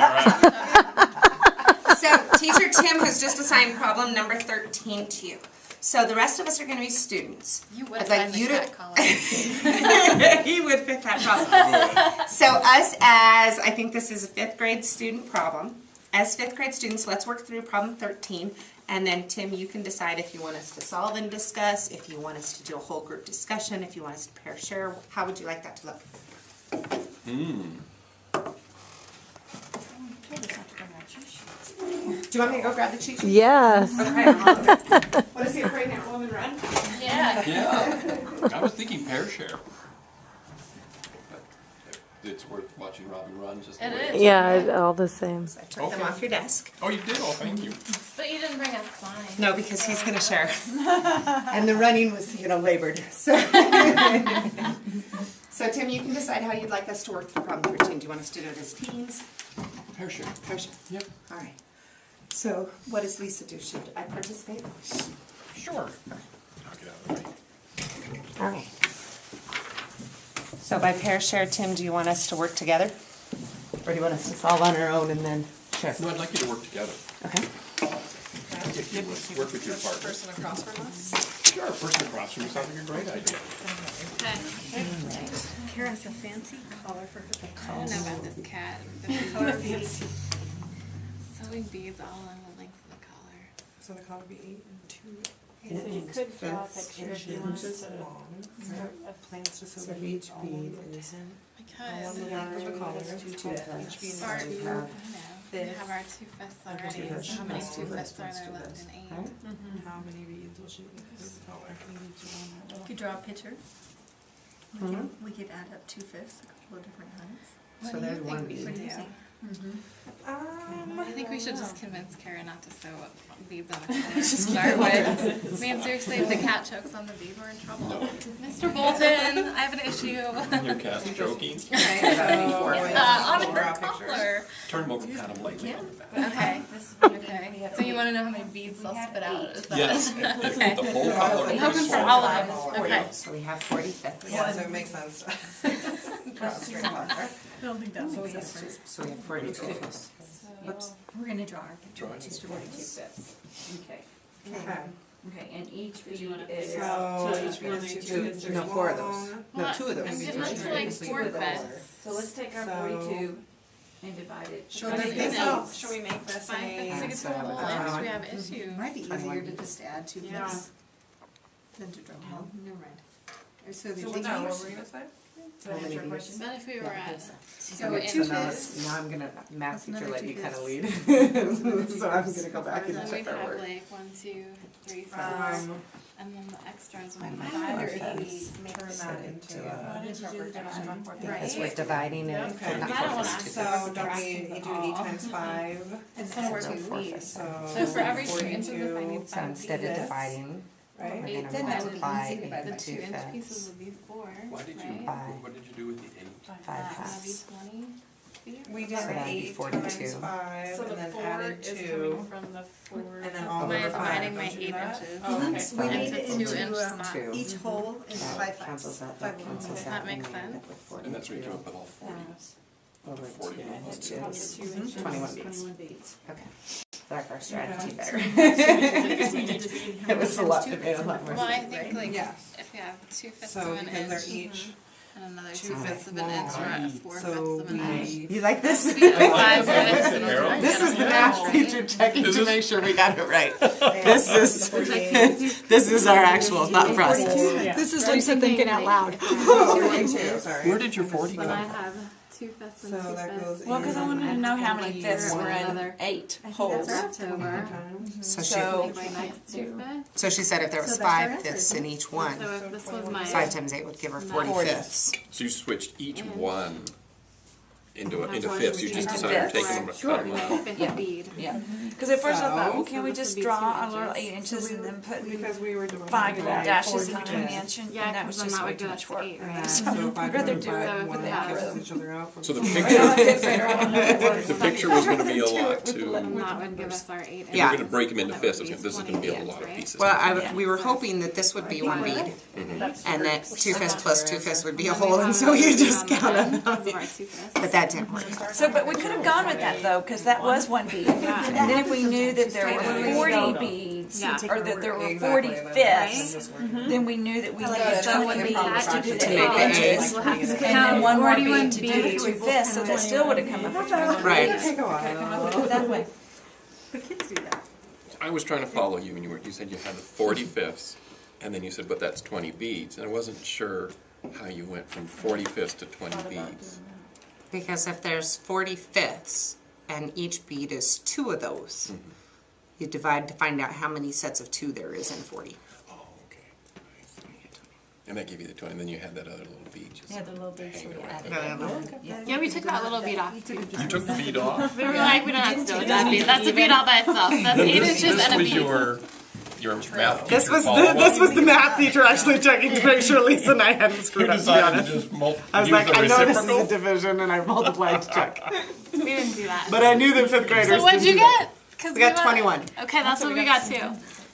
So teacher Tim has just assigned problem number 13 to you. So the rest of us are going to be students. You would I'd find like you the to. cat collar. He would pick that problem. So us as, I think this is a 5th grade student problem. As 5th grade students, let's work through problem 13. And then Tim, you can decide if you want us to solve and discuss, if you want us to do a whole group discussion, if you want us to pair share. How would you like that to look? Do you want me to go grab the cheat sheet? Yes. Okay. What is the pregnant woman run? Yeah. Yeah. I was thinking pair share. But it's worth watching Robbie run just the It way. is. Yeah, all the same. I took them Okay. off your desk. Oh, you did? Oh, thank you. But you didn't bring us mine. No, because he's going to share. And the running was, labored. So, so Tim, you can decide how you'd like us to work through problem 13. Do you want us to do it as teams? Pair share. Pair share. Yep. All right. So what does Lisa do? Should I participate? Sure. Knock it out of the way. All right. So by pair share, Tim, do you want us to work together? Or do you want us to solve on our own and then share? No, I'd like you to work together. Okay. If you would work with your partner. Person across from us? Sure, person across from you sounds like a great idea. Kara's a fancy collar for her. I don't know about this cat. The color beads. Sewing beads all on the length of the collar. So the color be 8 and 2. So you could draw a picture if you wanted to. Of plants just So each bead is Because the yard of the collar, each bead is our, 2 we fifths. have our 2 fifths already. two fifths. So how many 2 2 fifths are fifths, there 2 left fifths. in 8? How many beads will she use the color? You could draw a picture. We could add up 2 fifths, a couple of different heights. So there's one What bead. do you think? I think we should just convince Kara not to sew up beads on the collar to start with. I mean, seriously, if the cat chokes on the bead, we're in trouble. No. Mr. Bolton, I have an issue. Your cat's joking. On her collar. Turn them over kind of lightly. Okay. Okay. So you want to know how many beads they'll spit out? Is that Yes. Okay. The whole color. I'm hoping for all of them. Okay. So we have 45th. Yeah, so it makes sense. Draw a straight color. I don't think that makes sense. So we have 42 fifths. Oops. We're gonna draw our picture. Draw it. Just 42 fifths. Okay, Okay. okay, and each bead is. So each bead is 2. No, 4 of those. No, 2 of those. It looks like 4 fifths. So let's take our So- 42 and divide it. Should we make this, should we make this 5 fifths to a? get to a whole inch, we have issues. Might be easier to just add 2 Yeah. fifths than to draw a whole. Never mind. So the So what's that, what were we gonna say? How many beads? But if we were at, So so two in, fifths. Now I'm gonna, math teacher let you kind of lead. Two So I'm gonna go back and then check we'd our have work. like 1, 2, 3, 4, and then the extras would be I 5 or wonder if 8. we turn that into Why did you do that? because we're dividing it. Okay. not I don't wanna focused So to don't we do E times 5? It's gonna work So with four feet. fifths. So for every 2 inches, if I need So 5 instead feet, of dividing, Right? we're Eight gonna divided multiply into it the by 2 2 inch fifths. pieces would be 4, Why did you, right? what did you do with the 8? 5 That'd be halves. 20 feet. We did So that'd be 8 42. times 5 So and the then 4 added is 2. coming from the 4. And then all By over 5. dividing my Don't you 8 do that? inches. Oh, okay. So We that made it Into 2 inch into spots. two. each hole into That 5 cancels fives. that, that 5 cancels ones. that. That makes and then sense. with And that's where you 42 come up with all 40. over 40 2 beads. inches, 21 beads. Okay, like our strategy better. It It was a lot to be a lot more. Well, I think like Yes. if you have 2 fifths So of an because they're inch each and another 2 2 fifths fifths of an inch, we're at 4 fifths so of an inch. we You like this? Be like 5 fifths and Arrow? then This get is a the whole math inch, teacher right? checking Is to this- make sure we got it right. This is, this is our actual thought process. This is Lisa thinking out loud. Where did your 40 Then come I'd from? have 2 fifths and So 2 that fifths. goes Well, because I wanted to know how many Like fifths for were in another 8 That's holes. October. So So, My next 2 fifths. she said if there was So that's our 5 fifths in each one, So if this was my 5 times 8 would give her 40 Forty. fifths. So you switched each one into That's into why fifths, we you just did decided to fifths. take them and cut them out. fifth Yeah. bead. yeah. Because at first I thought, well, So- can we So this just would be draw 2 a little inches. 8 inches and then put because we were doing 5 divided dashes in 4 between times. each, and Yeah, that 'cause was then just that way would too give much us work. 8, And right? then, So so if I I'd rather divide do it one, with it that. cancels each other out. So the picture was gonna be a lot too. And that would give us our 8 inches. If you're gonna break them into That fifths, would this be is gonna be a 20 lot of right? pieces. Well, we were hoping that this would be one bead, That's and that 2 fifths Uh-huh. plus 2 fifths would be a And then we whole, and have so you another just bead on count the end them. of our 2 fifths. But that didn't work. So, but we could have gone with that though, because that was one bead. And then if we knew that there were 40 beads, Yeah. or that there were Exactly, 40 then fifths, this works. then we knew that we So needed that's 20 what we beads had to do to the do. 8 inches. We'll have to And count then one more 41 bead to do the beads. 2 fifths, so that still would have come up with 21 Right. beads. Take a Come up while. with it that way. The kids do that. I was trying to follow you, and you said you had the 40 fifths, and then you said, but that's 20 beads, and I wasn't sure how you went from 40 fifths to 20 beads. Because if there's 40 fifths, and each bead is 2 of those, you divide to find out how many sets of 2 there is in 40. Oh, okay. And that gave you the 20, and then you had that other little bead just Yeah, the little beads hanging we right added. there. Yeah, we took that little bead off too. You took the bead off? We were like, we don't have to deal with that bead. That's a bead all by itself. That's 8 inches and a was bead. your math This teacher was follow-up? this was the math teacher actually checking to make sure Lisa and I hadn't You screwed up, to be decided honest. to just I was use like, the I know this is reciprocal? a division, and I multiplied to check. We didn't do that. But I knew that 5th graders So what'd didn't you do that. get? 'Cause We got went- 21. Okay, that's what we got too.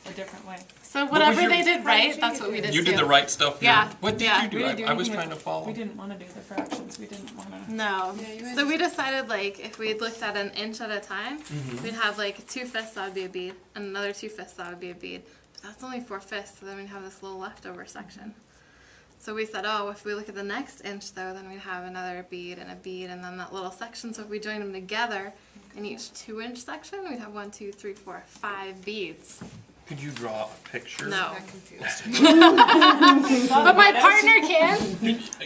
a different way. So was whatever your- they did right, that's what we did too. You did the right stuff here? Yeah. What did Yeah. you do? We didn't do I was anything trying with- to follow. We didn't want to do the fractions. We didn't want to. No. So we decided like if we looked at an inch at a time, Mm-hmm. we'd have like 2 fifths that would be a bead, and another 2 fifths that would be a bead. But that's only 4 fifths, so then we'd have this little leftover section. So we said, oh, if we look at the next inch though, then we'd have another bead, and then that little section. So if we join them together in each 2-inch section, we'd have 1, 2, 3, 4, 5 beads. Could you draw a picture? No. But my partner can.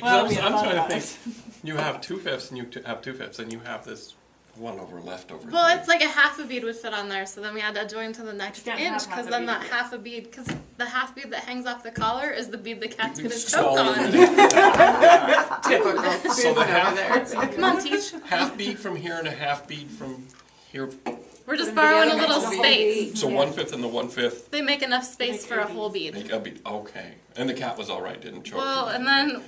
Well, we I'm thought trying about to think. You have 2 fifths, and you have 2 fifths, and you have this 1 over leftover. Well, thing. it's like a half a bead would fit on there, so then we had to join to the next can't inch, have half because a then bead. that half a bead, because the half bead that hangs off the collar is the bead the cat's gonna choke Swallow on. it. Typical So the student over there. Come on, teach. half bead from here and a half bead from here. We're just borrowing a little space. So 1/5 and the 1/5 They make enough space for a whole bead. make a bead. Okay. And the cat was all right, didn't choke. Well, and then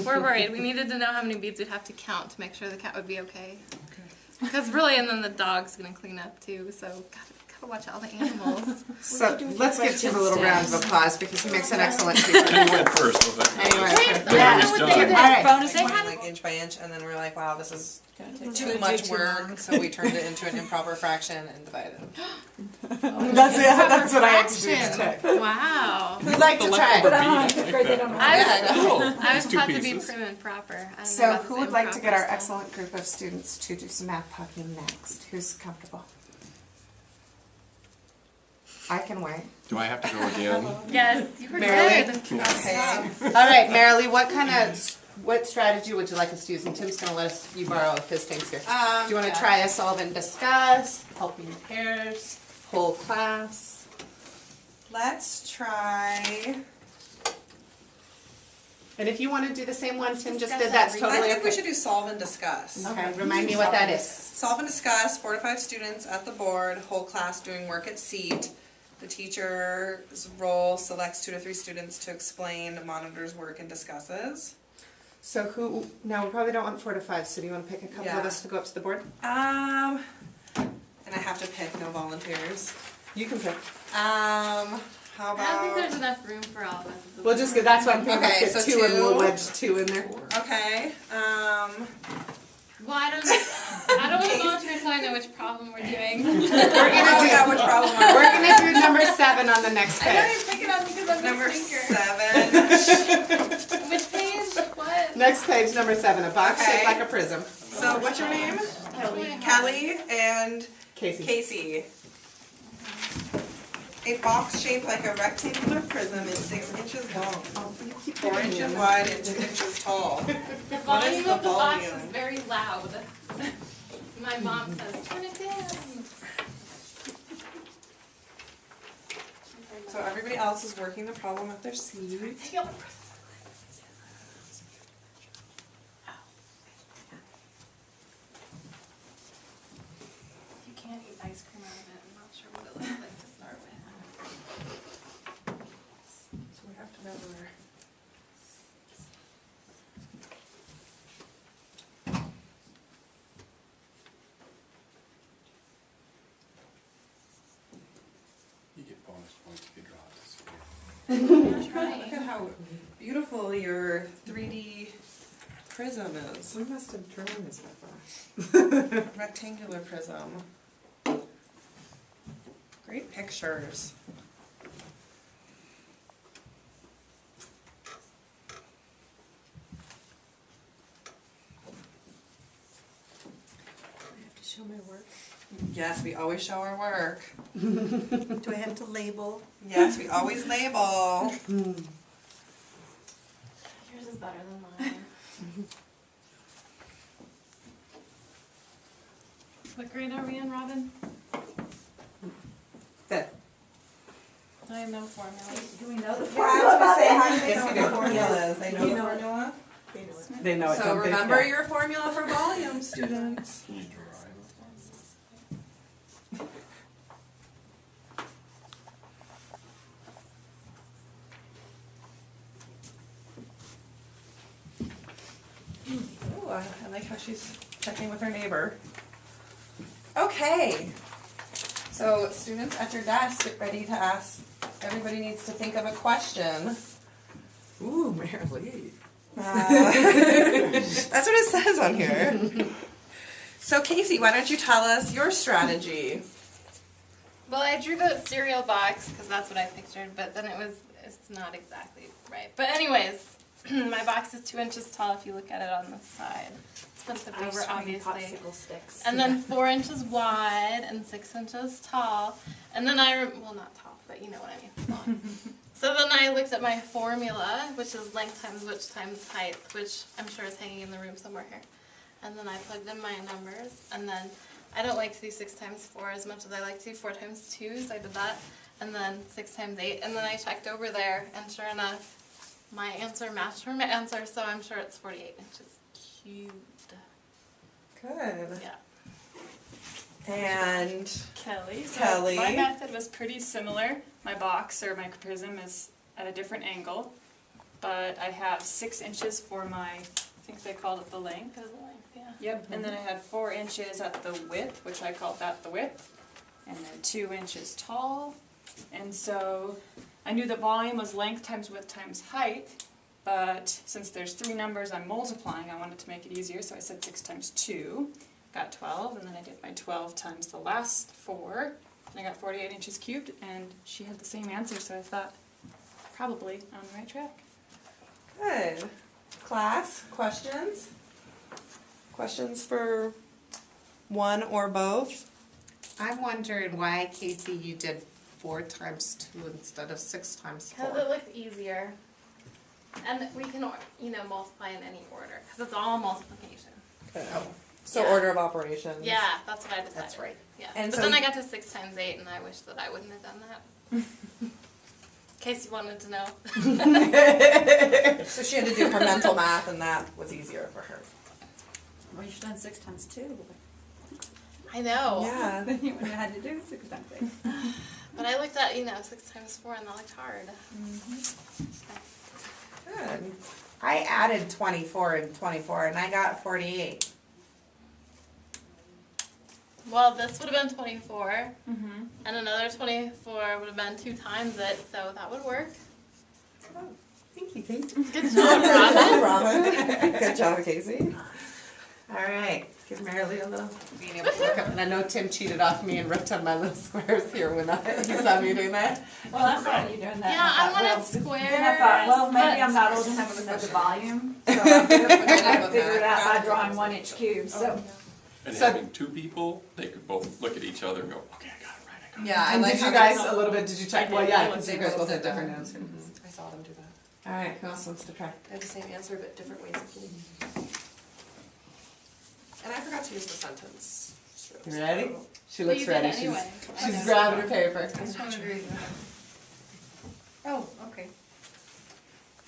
we're worried. We needed to know how many beads we'd have to count to make sure the cat would be okay. Because really, and then the dog's gonna clean up too, so gotta watch all the animals. So let's give Tim a little round of applause because he makes an excellent teacher. You went first, was it? Anyway. I don't know what they did. Alright. Bonus They they had like inch by inch, and then we're like, wow, this is Take too much work, so we turned it into an improper fraction and divided. That's it. That's what I have to do to fraction. check. Wow. Who'd like to try? Leftover bead, I like that. I Cool. was, I was Two taught to be pieces. prim and proper. I don't know So about who this would like to get improper our stuff. excellent group of students to do some math talking next? Who's comfortable? I can wait. Do I have to go again? Yes, you were Marilee? good. Okay. All right, Marilee, what strategy would you like us to use? And Tim's gonna let us, you borrow his things here. Do you wanna try a solve and discuss, helping pairs, whole class? Let's try. And if you wanna do the same one Tim just did, I that's totally think we okay. should do solve and discuss. Okay, remind me what that is. Solve and discuss, 4 to 5 students at the board, whole class doing work at seat. The teacher's role selects 2 to 3 students to explain, monitors work, and discusses. So who, now we probably don't want 4 to 5, so do you wanna pick a couple of Yeah. us to go up to the board? And I have to pick, no volunteers. You can pick. How I don't think about? there's enough room for all of us. at the We'll just get, that's what I'm thinking, Okay, let's get so 2 and we'll 2. wedge 2 in there. Okay. Well, I don't want to volunteer until I know which problem we're doing. We're gonna do, which problem we're gonna do number 7 on the next I know page. you pick it up because I'm Number a thinker. 7. Which page? What? Next page, number 7, a box Okay. shaped like a prism. So what's your name? Kelly. Kelly and Casey. Casey. A box shaped like a rectangular prism is 6 inches long, 4 inches wide, and 2 inches tall. The What is volume the of the box volume? is very loud. My mom says, turn it down. So everybody else is working the problem at their seat. You can't eat ice cream out of it. I'm not sure what it looks like to start with. So we have to measure. You get bonus points if you draw this. Look at how beautiful your 3D prism is. We must have drawn this before. Rectangular prism. Great pictures. I have to show my work. Yes, we always show our work. Do I have to label? Yes, we always label. Yours is better than mine. What grade are we in, Robin? 5th. I have no formula. Do we know the Yeah, I was gonna say, how do they Yes, know we what the do. formula is? They know You the know it. formula? They know it. So don't they? remember Yeah. your formula for volume, students. Can you draw Ooh, I like how she's checking with her neighbor. Okay. So students at your desk, get ready to ask, everybody needs to think of a question. Ooh, Marilee. That's what it says on here. So Casey, why don't you tell us your strategy? Well, I drew the cereal box because that's what I pictured, but then it's not exactly right. But anyways, my box is 2 inches tall if you look at it on the side. It's been flipped over, obviously. sticks. And then 4 inches wide and 6 inches tall. And then well, not tall, but you know what I mean. Long. So then I looked at my formula, which is length times width times height, which I'm sure is hanging in the room somewhere here. And then I plugged in my numbers, and then I don't like to do 6 times 4 as much as I like to do 4 times 2, so I did that. And then 6 times 8, and then I checked over there, and sure enough, my answer matched her answer, so I'm sure it's 48 inches cubed. Good. Yeah. And Kelly. So Kelly. my method was pretty similar. My box or my prism is at a different angle, but I have 6 inches for my, I think they called it the length. Yeah. Yep, and then I had 4 inches at the width, which I called that the width, and then 2 inches tall. And so I knew that volume was length times width times height, but since there's 3 numbers I'm multiplying, I wanted to make it easier, so I said 6 times 2, got 12, and then I did my 12 times the last 4, and I got 48 inches cubed, and she had the same answer, so I thought, probably on the right track. good. Class, questions? Questions for one or both? I'm wondering why, Casey, you did 4 times 2 instead of 6 times Because 4? it looked easier. And we can, multiply in any order, because it's all multiplication. So Yeah. order of operations. Yeah, that's what I decided. That's right. Yeah. And But so then I you- got to 6 times 8, and I wish that I wouldn't have done that. In case you wanted to know. So she had to do her mental math, and that was easier for her. Well, you should have done 6 times 2. I know. Yeah. Then you wouldn't have had to do 6 times 8. But I looked at, 6 times 4, and that looked hard. Good. I added 24 and 24 and I got 48. Well, this would have been 24, Mm-hmm. and another 24 would have been 2 times it, so that would work. Thank you, Casey. Good job, Robin. Robin. Good job, Casey. All right, give Marilee a little being able to look up. And I know Tim cheated off me and wrote on my little squares here when he saw me doing that. Well, I saw you doing that. Yeah, I thought, wanted well, squares. Then I thought, well, maybe I'm not old enough to know the volume. So I figured it out by drawing 1-inch cubes. So. And So- having 2 people, they could both look at each other and go, okay, I got it right, I got it. Yeah, I And like did how you they guys both- a little bit? Did you check? Well, yeah, because you guys both had different answers. I saw them do that. All right, who else wants to try? They have the same answer, but different ways of getting. And I forgot to use the sentence. You ready? She But looks you did ready. anyway. She's grabbing her paper. I just want to agree. Oh, okay.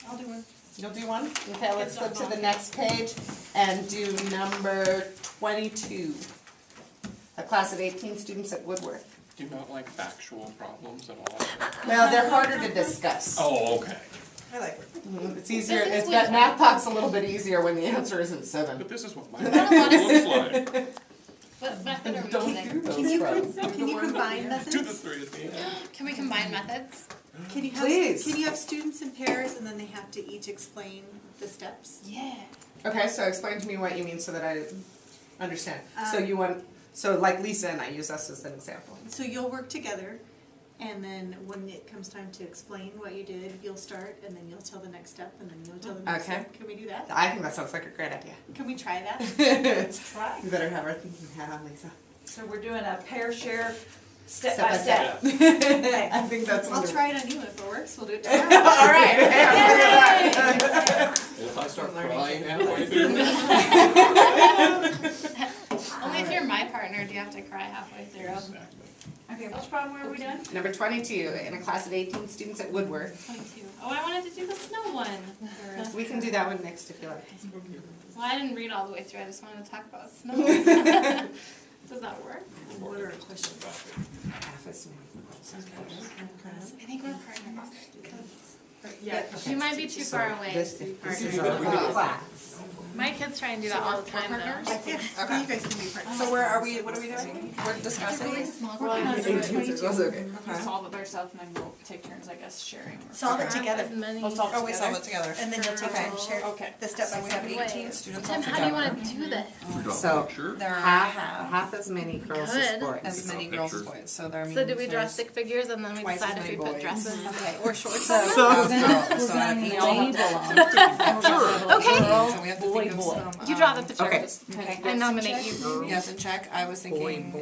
I'll do one. You'll do one? Okay, let's flip to the next page and do number 22. A class of 18 students at Woodworth. Do you not like factual problems at all? Well, they're harder to discuss. Oh, okay. I like it. It's easier, This is it's what- that math talk's a little bit easier when the answer isn't 7. But this is what my There's not a lot of- looks like. What method are we Don't using? do those problems. Can you combine Do the methods? 3 at the end. Can we combine methods? Can you have, Please. can you have students in pairs and then they have to each explain the steps? Yeah. Okay, so explain to me what you mean so that I understand. So you want, so like Lisa and I use us as an example. So you'll work together and then when it comes time to explain what you did, you'll start and then you'll tell the next step and then you'll tell the next Okay. step. Can we do that? I think that sounds like a great idea. Can we try that? Let's try. You better have our thinking hat on, Lisa. So we're doing a pair share step Step by by step. step. I think that's I'll wonderful. try it on you if it works, we'll do it tomorrow. All right. And if I start crying halfway through, Only if you're my partner do you have to cry halfway through. Okay, which problem were we doing? Number 22, in a class of 18 students at Woodworth. 22. Oh, I wanted to do the snow one. We can do that one next if you like. Well, I didn't read all the way through. I just wanted to talk about snow. Does that work? What are questions? Half as many. I think we're partners. Yeah. She might be too far away This to be this is partners. our class. My kids try and do that all the time though. Yeah, you guys can be partners. So where are we, what are we doing? We're discussing. We're gonna do it. Okay. We'll solve it ourselves and then we'll take turns, I guess, sharing. Solve it together. As many. We'll solve it Oh, we together. solve it together. And then you'll take Okay. turns, share Okay. the step by So we have step. 18 students Tim, all how do you together. want to do this? So There are half as many girls as Good. boys. as many girls as boys, so there means So do we draw there's stick figures and then we twice decide as if we many put boys. dresses Okay. or shorts So- on them? So I have 18. We all have to- Okay. So we have to think of Boy. some. You draw the pictures. Okay. I nominate you. Yes, and check, I was thinking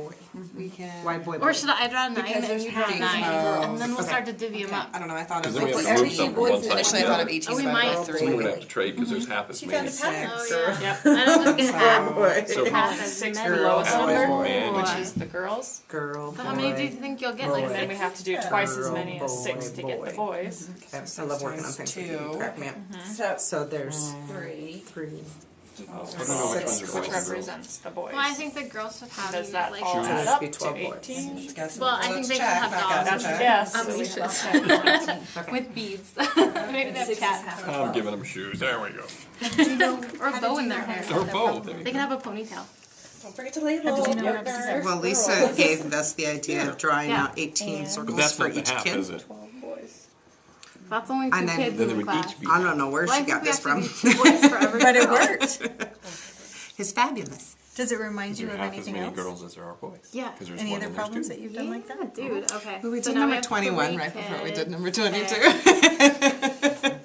we can. Why boy? Or should I draw 9 Because and there's you draw half 9? girls. And then we'll Okay. start to divvy them up. I don't know, I thought of because then we like. have to move some from one side. Initially I thought of 18, Oh, we but I might. wrote So we're 3. gonna have to trade because there's half as She many. found a pattern. Oh, yeah. Yep. I don't think So half as Six many. for the lowest Half as number, many. which is the girls. Girl, So how many do you boy. think you'll get? Boy. Like And then six? we have to do twice as many as Girl, 6 to get boy, the boys. Okay, I love working on things with you. Two. Crack me up. So, So there's 3. 3. I don't know which ones are Which boys and girls. represents the boys. Well, I think the girls should have Does that like. all Should add just up be to 12 boys. 18? Let's guess. Well, I So think let's they check, can have back dogs. up, That's a check. guess. Um, so we we should. should- With beads. Maybe they have 6 cats. is half. I'm giving them shoes, there we go. Or a bow in their hair. Or both. They can have a ponytail. Don't forget to label. Did you know that? Well, Lisa gave us the idea of drawing Yeah. out 18 But circles that's for not the each half, kid. is it? That's only 2 And then- kids Then in they the would class. each be. I don't know where Well, I she think got we this have from. to do 2 boys for every But it girl. worked. It's fabulous. Does it remind you There of are half as anything many else? girls as there are boys. Yeah. 'Cause there's Any one other and there's problems two. that you've done like that? Yeah, dude, okay. Well, we So did now number have 21 3 right before we did kids. number 22. Okay.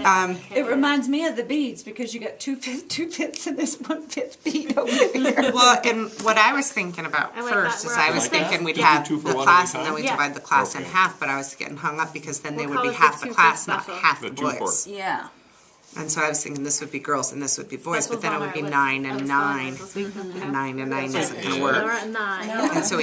6. It reminds me of the beads because you got two fifths and this 1/5 bead over here. Well, and what I was thinking about Oh, wait, first that- is we're I up was to six? thinking we'd Yeah, have do two for the one class at a and then we time? divide the class in Okay. half, but I was getting hung up because then they We'll would be call it half the the two class, for not special. half The the 2 for. boys. Yeah. And so I was thinking this would be girls and this would be boys, but Special's then it on would our be list 9 of and school 9. ones this week. And 9 and 9 isn't gonna We're work. at 9. And so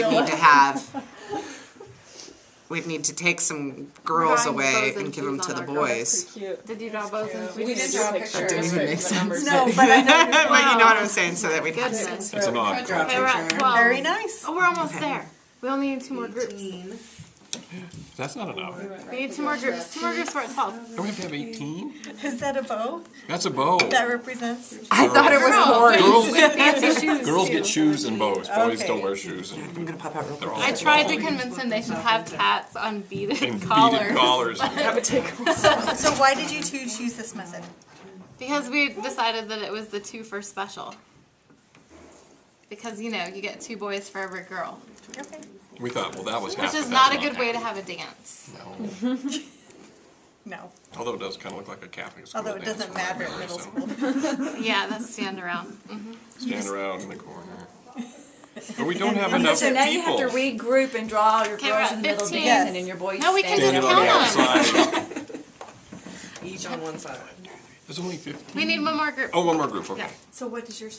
we'd need to take some girls drawing away bows and and give them shoes to on the our girls. boys. Did you draw bows and We shoes? didn't draw pictures. That didn't even make sense. No, but I know you're But you know what I'm saying, so that we'd have Goodness. It's an odd Draw Okay, we're at picture. 12. very nice. Oh, we're almost there. We only need 2 more groups. 18. That's not enough. We need 2 more groups. 2 more groups, we're at 12. Don't we have to have 18? Is that a bow That's a bow. that represents? I thought it was horns. Girls, Fancy shoes. girls get shoes and bows. Boys Okay. don't wear shoes. I'm gonna pop out real They're quick. all I tried to convince him they should have cats on beaded and collars. beaded collars. So why did you choose this method? Because we decided that it was the 2 for special. Because, you know, you get 2 boys for every girl. Okay. We thought, well, that was half. Which is but not a that's good way to have a dance. No. No, Although it does kind of look like a Catholic school. although it dance doesn't floor, matter at so middle school. Yeah, that's stand around. Mm-hmm. Stand around in the corner. But we don't have enough So now you have to people. regroup and draw all your Okay, we're girls at in the middle 15. dancing and your boys No, we can standing just Standing over on the count there. outside. Each on one side. There's only 15. We need one more group. Oh, one more group, okay. Yeah. So what is your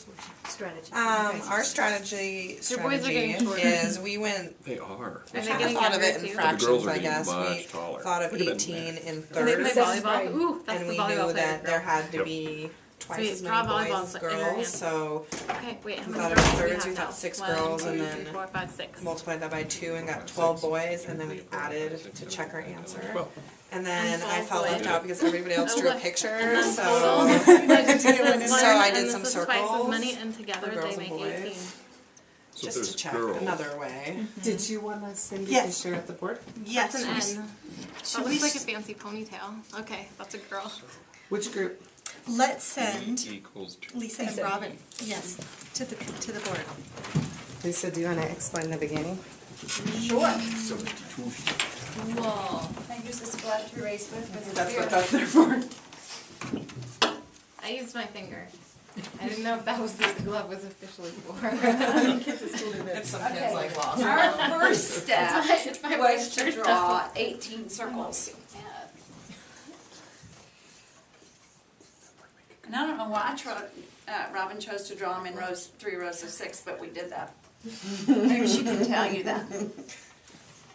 strategy? Our strategy Your boys are getting shorter. is we went. They are. Are they I getting thought of it younger in too? But the fractions, girls are I getting guess. We much taller. thought of Look at them 18 men. in They thirds. play volleyball. Ooh, that's And the we volleyball knew player that girl. there had to Yep. be twice Sweet, as draw many boys volleyball as in your hand. girls. So Okay, wait, how we many thought of girls do we thirds. have We now? thought 6 1, girls, 2, and 3, then 4, 5, 6. multiplied that by 2 and got 12 boys, and then we added to check our answer. And then I felt left out because everybody else drew a picture, And then so. total, So so I I did some Twice as circles. many, and together for girls they and make boys. 18. So Just there's to check girls. another way. Did you want to send Yes. to share at the board? Yes. That's an N. Should That we looks like a fancy ponytail. Okay, that's a girl. Which group? Let's send Equals 2. Lisa and Robin, yes, to the board. Lisa, do you want to explain the beginning? Sure. 72. Whoa. Can I use this glove to erase with? That's what that's there for. I used my finger. I didn't know if that was what the glove was officially for. It's some kids like lost. Our first step It's my was to wife's draw 18 circles. And I don't know why Robin chose to draw them in 3 rows of 6, but we did that. Maybe she can tell you that.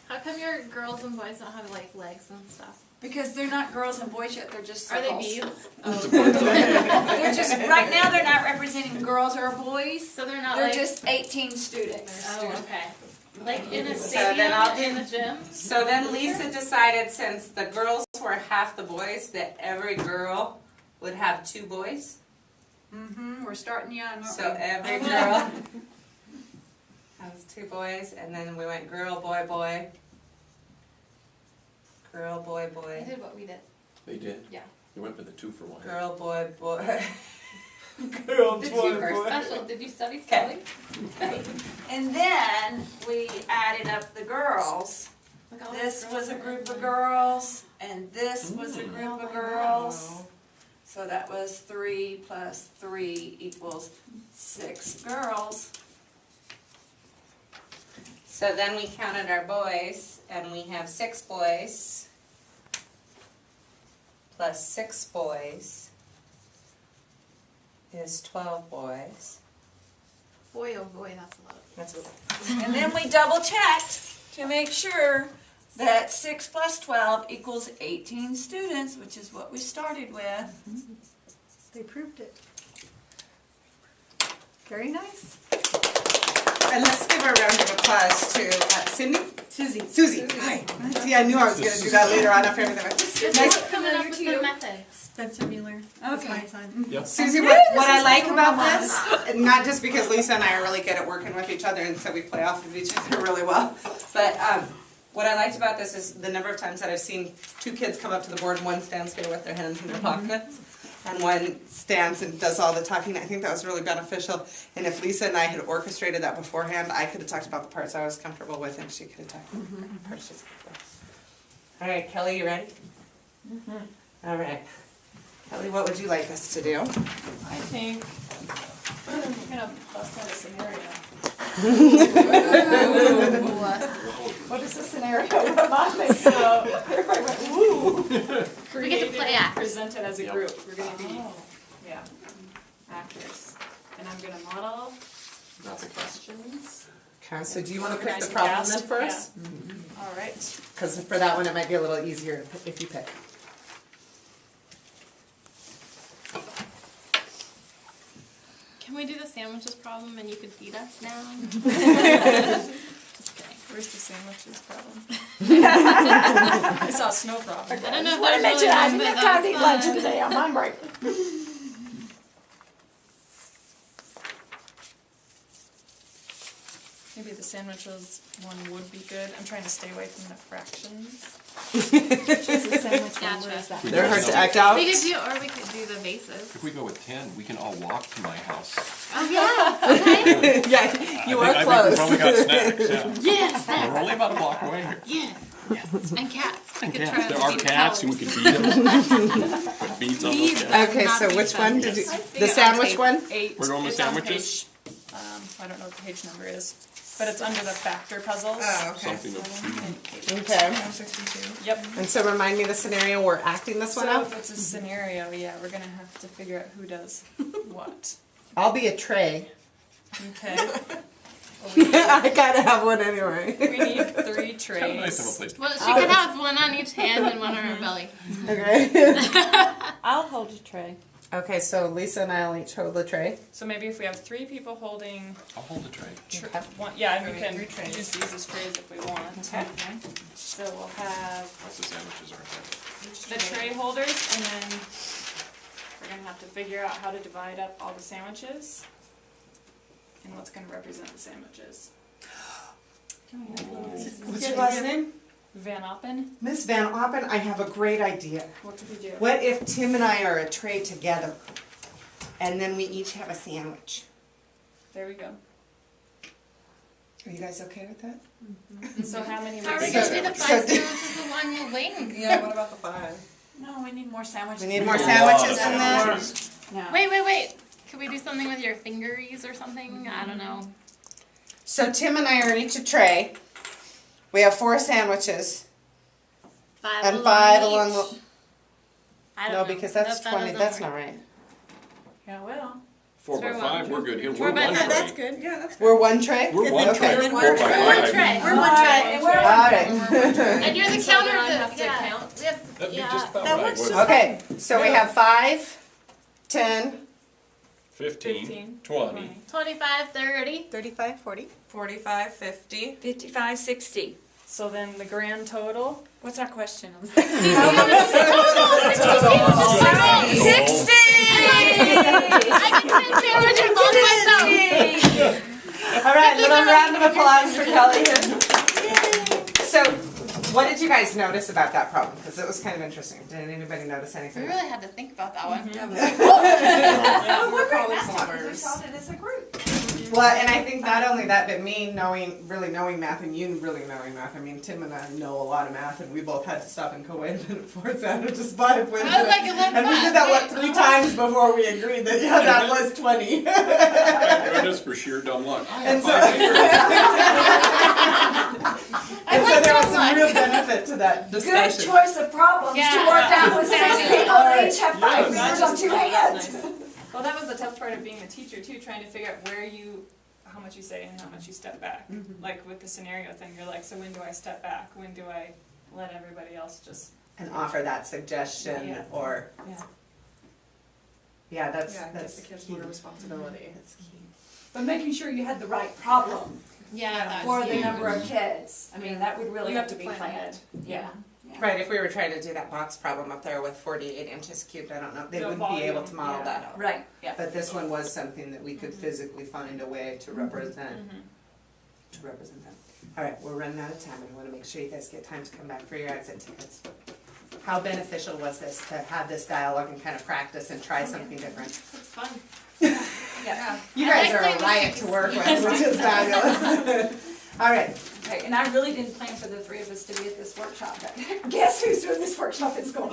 How come your girls and boys don't have like legs and stuff? Because they're not girls and boys yet, they're just Are circles. they beads? They're just, right now, they're not representing girls or boys. So they're not They're like. just 18 students. Oh, okay. Like in a So stadium, then I'll in a gym? So then Lisa decided, since the girls were half the boys, that every girl would have 2 boys. Mm-hmm, we're starting young, aren't So we? every girl has 2 boys, and then we went girl, boy, boy. Girl, boy, I boy. did what we did. They did? Yeah. You went for the 2 for 1. Girl, boy, boy. Girl, The 2 boy, for boy. special. Did you study spelling? And then we added up the girls. Look, all This those was a girls are group in of there. girls, and this was a group of girls. Wow. So that was 3 plus 3 equals 6 girls. So then we counted our boys, and we have 6 boys plus 6 boys is 12 boys. Boy, oh boy, that's a lot. That's a lot. And then we double checked to make sure that 6 plus 12 equals 18 students, which is what we started with. They proved it. Very nice. And let's give a round of applause to Cindy? Susie. Susie. Hi. See, I knew I was going to do that later on after everything. Just Nice. coming up with the method. Spencer Mueller. Okay. My son. Yep. Susie, what I like about this, and not just because Lisa and I are really good at working with each other, and so we play off of each other really well, but what I liked about this is the number of times that I've seen 2 kids come up to the board, and one stands here with their hands in their pockets, and one stands and does all the talking. I think that was really beneficial, and if Lisa and I had orchestrated that beforehand, I could have talked about the parts I was comfortable with, and she could have talked about the parts she's comfortable with. All right, Kelly, you ready? All right. Kelly, what would you like us to do? I think we're gonna bust out a scenario. What is the scenario? So everybody went, ooh. We get to play acts. Present it as a group. We're gonna be, actors. And I'm gonna model the questions. Okay, so do you wanna pick the Organize the problem cast? then first? All right. Cause for that one, it might be a little easier if you pick. Can we do the sandwiches problem and you could feed us now? Just kidding. Where's the sandwiches problem? I saw a snow problem. I don't know if Wanna that's mention really I one, didn't but have time to that eat was lunch fun. today, I'm hungry. Maybe the sandwiches one would be good. I'm trying to stay away from the fractions. Gotcha. They're hard to act out. We could do, or we could do the bases. If we go with 10, we can all walk to my house. Oh yeah, okay. Yeah, you I are think close. we probably got snacks, yeah. Yes, We're only about a block away here. yes. And cats. We And could cats. try There to are feed cats and we cows. could feed them. Put feeds on those cats. Okay, Not so beef which them. one did you, I think the it sandwich might one? take 8. We're going with It's on sandwiches? page, I don't know what the page number is, but it's under the factor puzzles. Oh, okay. Something of food. Okay. 162. Yep. And so remind me the scenario, we're acting this one So out? if it's a scenario, yeah, we're gonna have to figure out who does what. I'll be a tray. Okay. I gotta have one anyway. We need 3 Kind of nice to have a trays. place to Well, she could have one on each hand and one on her belly. Okay. I'll hold a tray. Okay, so Lisa and I'll each hold the tray. So maybe if we have 3 people holding I'll hold the tray. one, yeah, and we can use these as trays if we want. Okay. So we'll have Plus the sandwiches aren't there. the tray holders, and then we're gonna have to figure out how to divide up all the sandwiches and what's gonna represent the sandwiches. What's your last name? Van Oppen, Miss Van Oppen, I have a great idea. what did we do? What if Tim and I are a tray together? And then we each have a sandwich. There we go. Are you guys okay with that? So how many? How are we ways- gonna do the So- 5 sandwiches and one wing? Yeah, what about the 5? No, we need more sandwiches. We need more sandwiches in in there. No. Wait. Could we do something with your fingeries or something? I don't know. So Tim and I are each a tray. We have 4 sandwiches 5 and along 5 each. along the, I don't no, know. because that's That 20, doesn't that's work. not right. Yeah, well. 4 by 5, we're good. Here, we're 4 by one 5, tray. that's good. Yeah, that's We're one tray? We're one Okay. tray. 4 We're by one 5. tray. We're one tray. Alright. And you're the So counter then I of have the, to yeah. count? We have, That'd be yeah. just about that right. works wouldn't just it? Okay, so we have 5, 10, 15, 20. 25, 30. 35, 40. 45, 50. 55, 60. So then the grand total. What's our question? 60! I can say sandwiches all myself. Alright, little round of applause for Kelly. So, what did you guys notice about that problem? Because it was kind of interesting. Did anybody notice We anything? really had to think about that one. We're calling solvers. We solved it as a group. Well, and I think not only that, but me really knowing math and you really knowing math. I mean, Tim and I know a lot of math, and we both had to stop and co-win for sandwiches 5 wins. I was like, it looks And we did that, what, 3 times before we agreed that, yeah, that was 20. Thank goodness for sheer dumb luck. I have And so, 5 fingers. and so there was some real benefit to that Good discussion. choice of problems Yeah. to work out with 6 people who each have 5 Yeah. fingers on 2 hands. Well, that was the tough part of being a teacher too, trying to figure out how much you say and how much you step back. Like with the scenario thing, you're like, so when do I step back? When do I let everybody else just? And offer that suggestion Yeah. or, yeah, that's kids key. more responsibility. That's key. But making sure you had the right problem Yeah, that for was the huge. number of kids. I mean, that would really You have have to to be plan planned. ahead. Yeah. Right, if we were trying to do that box problem up there with 48 inches cubed, I don't know, they The wouldn't be able volume, to model yeah. that out. Right, yeah. But this one was something that we could physically find a way to represent, that. Alright, we're running out of time, and I wanna make sure you guys get time to come back for your exit tickets. How beneficial was this to have this dialogue and kind of practice and try something different? It's fun. Yeah. You I guys like are a playing with riot things. to work with, which is fabulous. Alright, Okay, and I really didn't plan for the 3 of us to be at this workshop, but guess who's doing this workshop in school?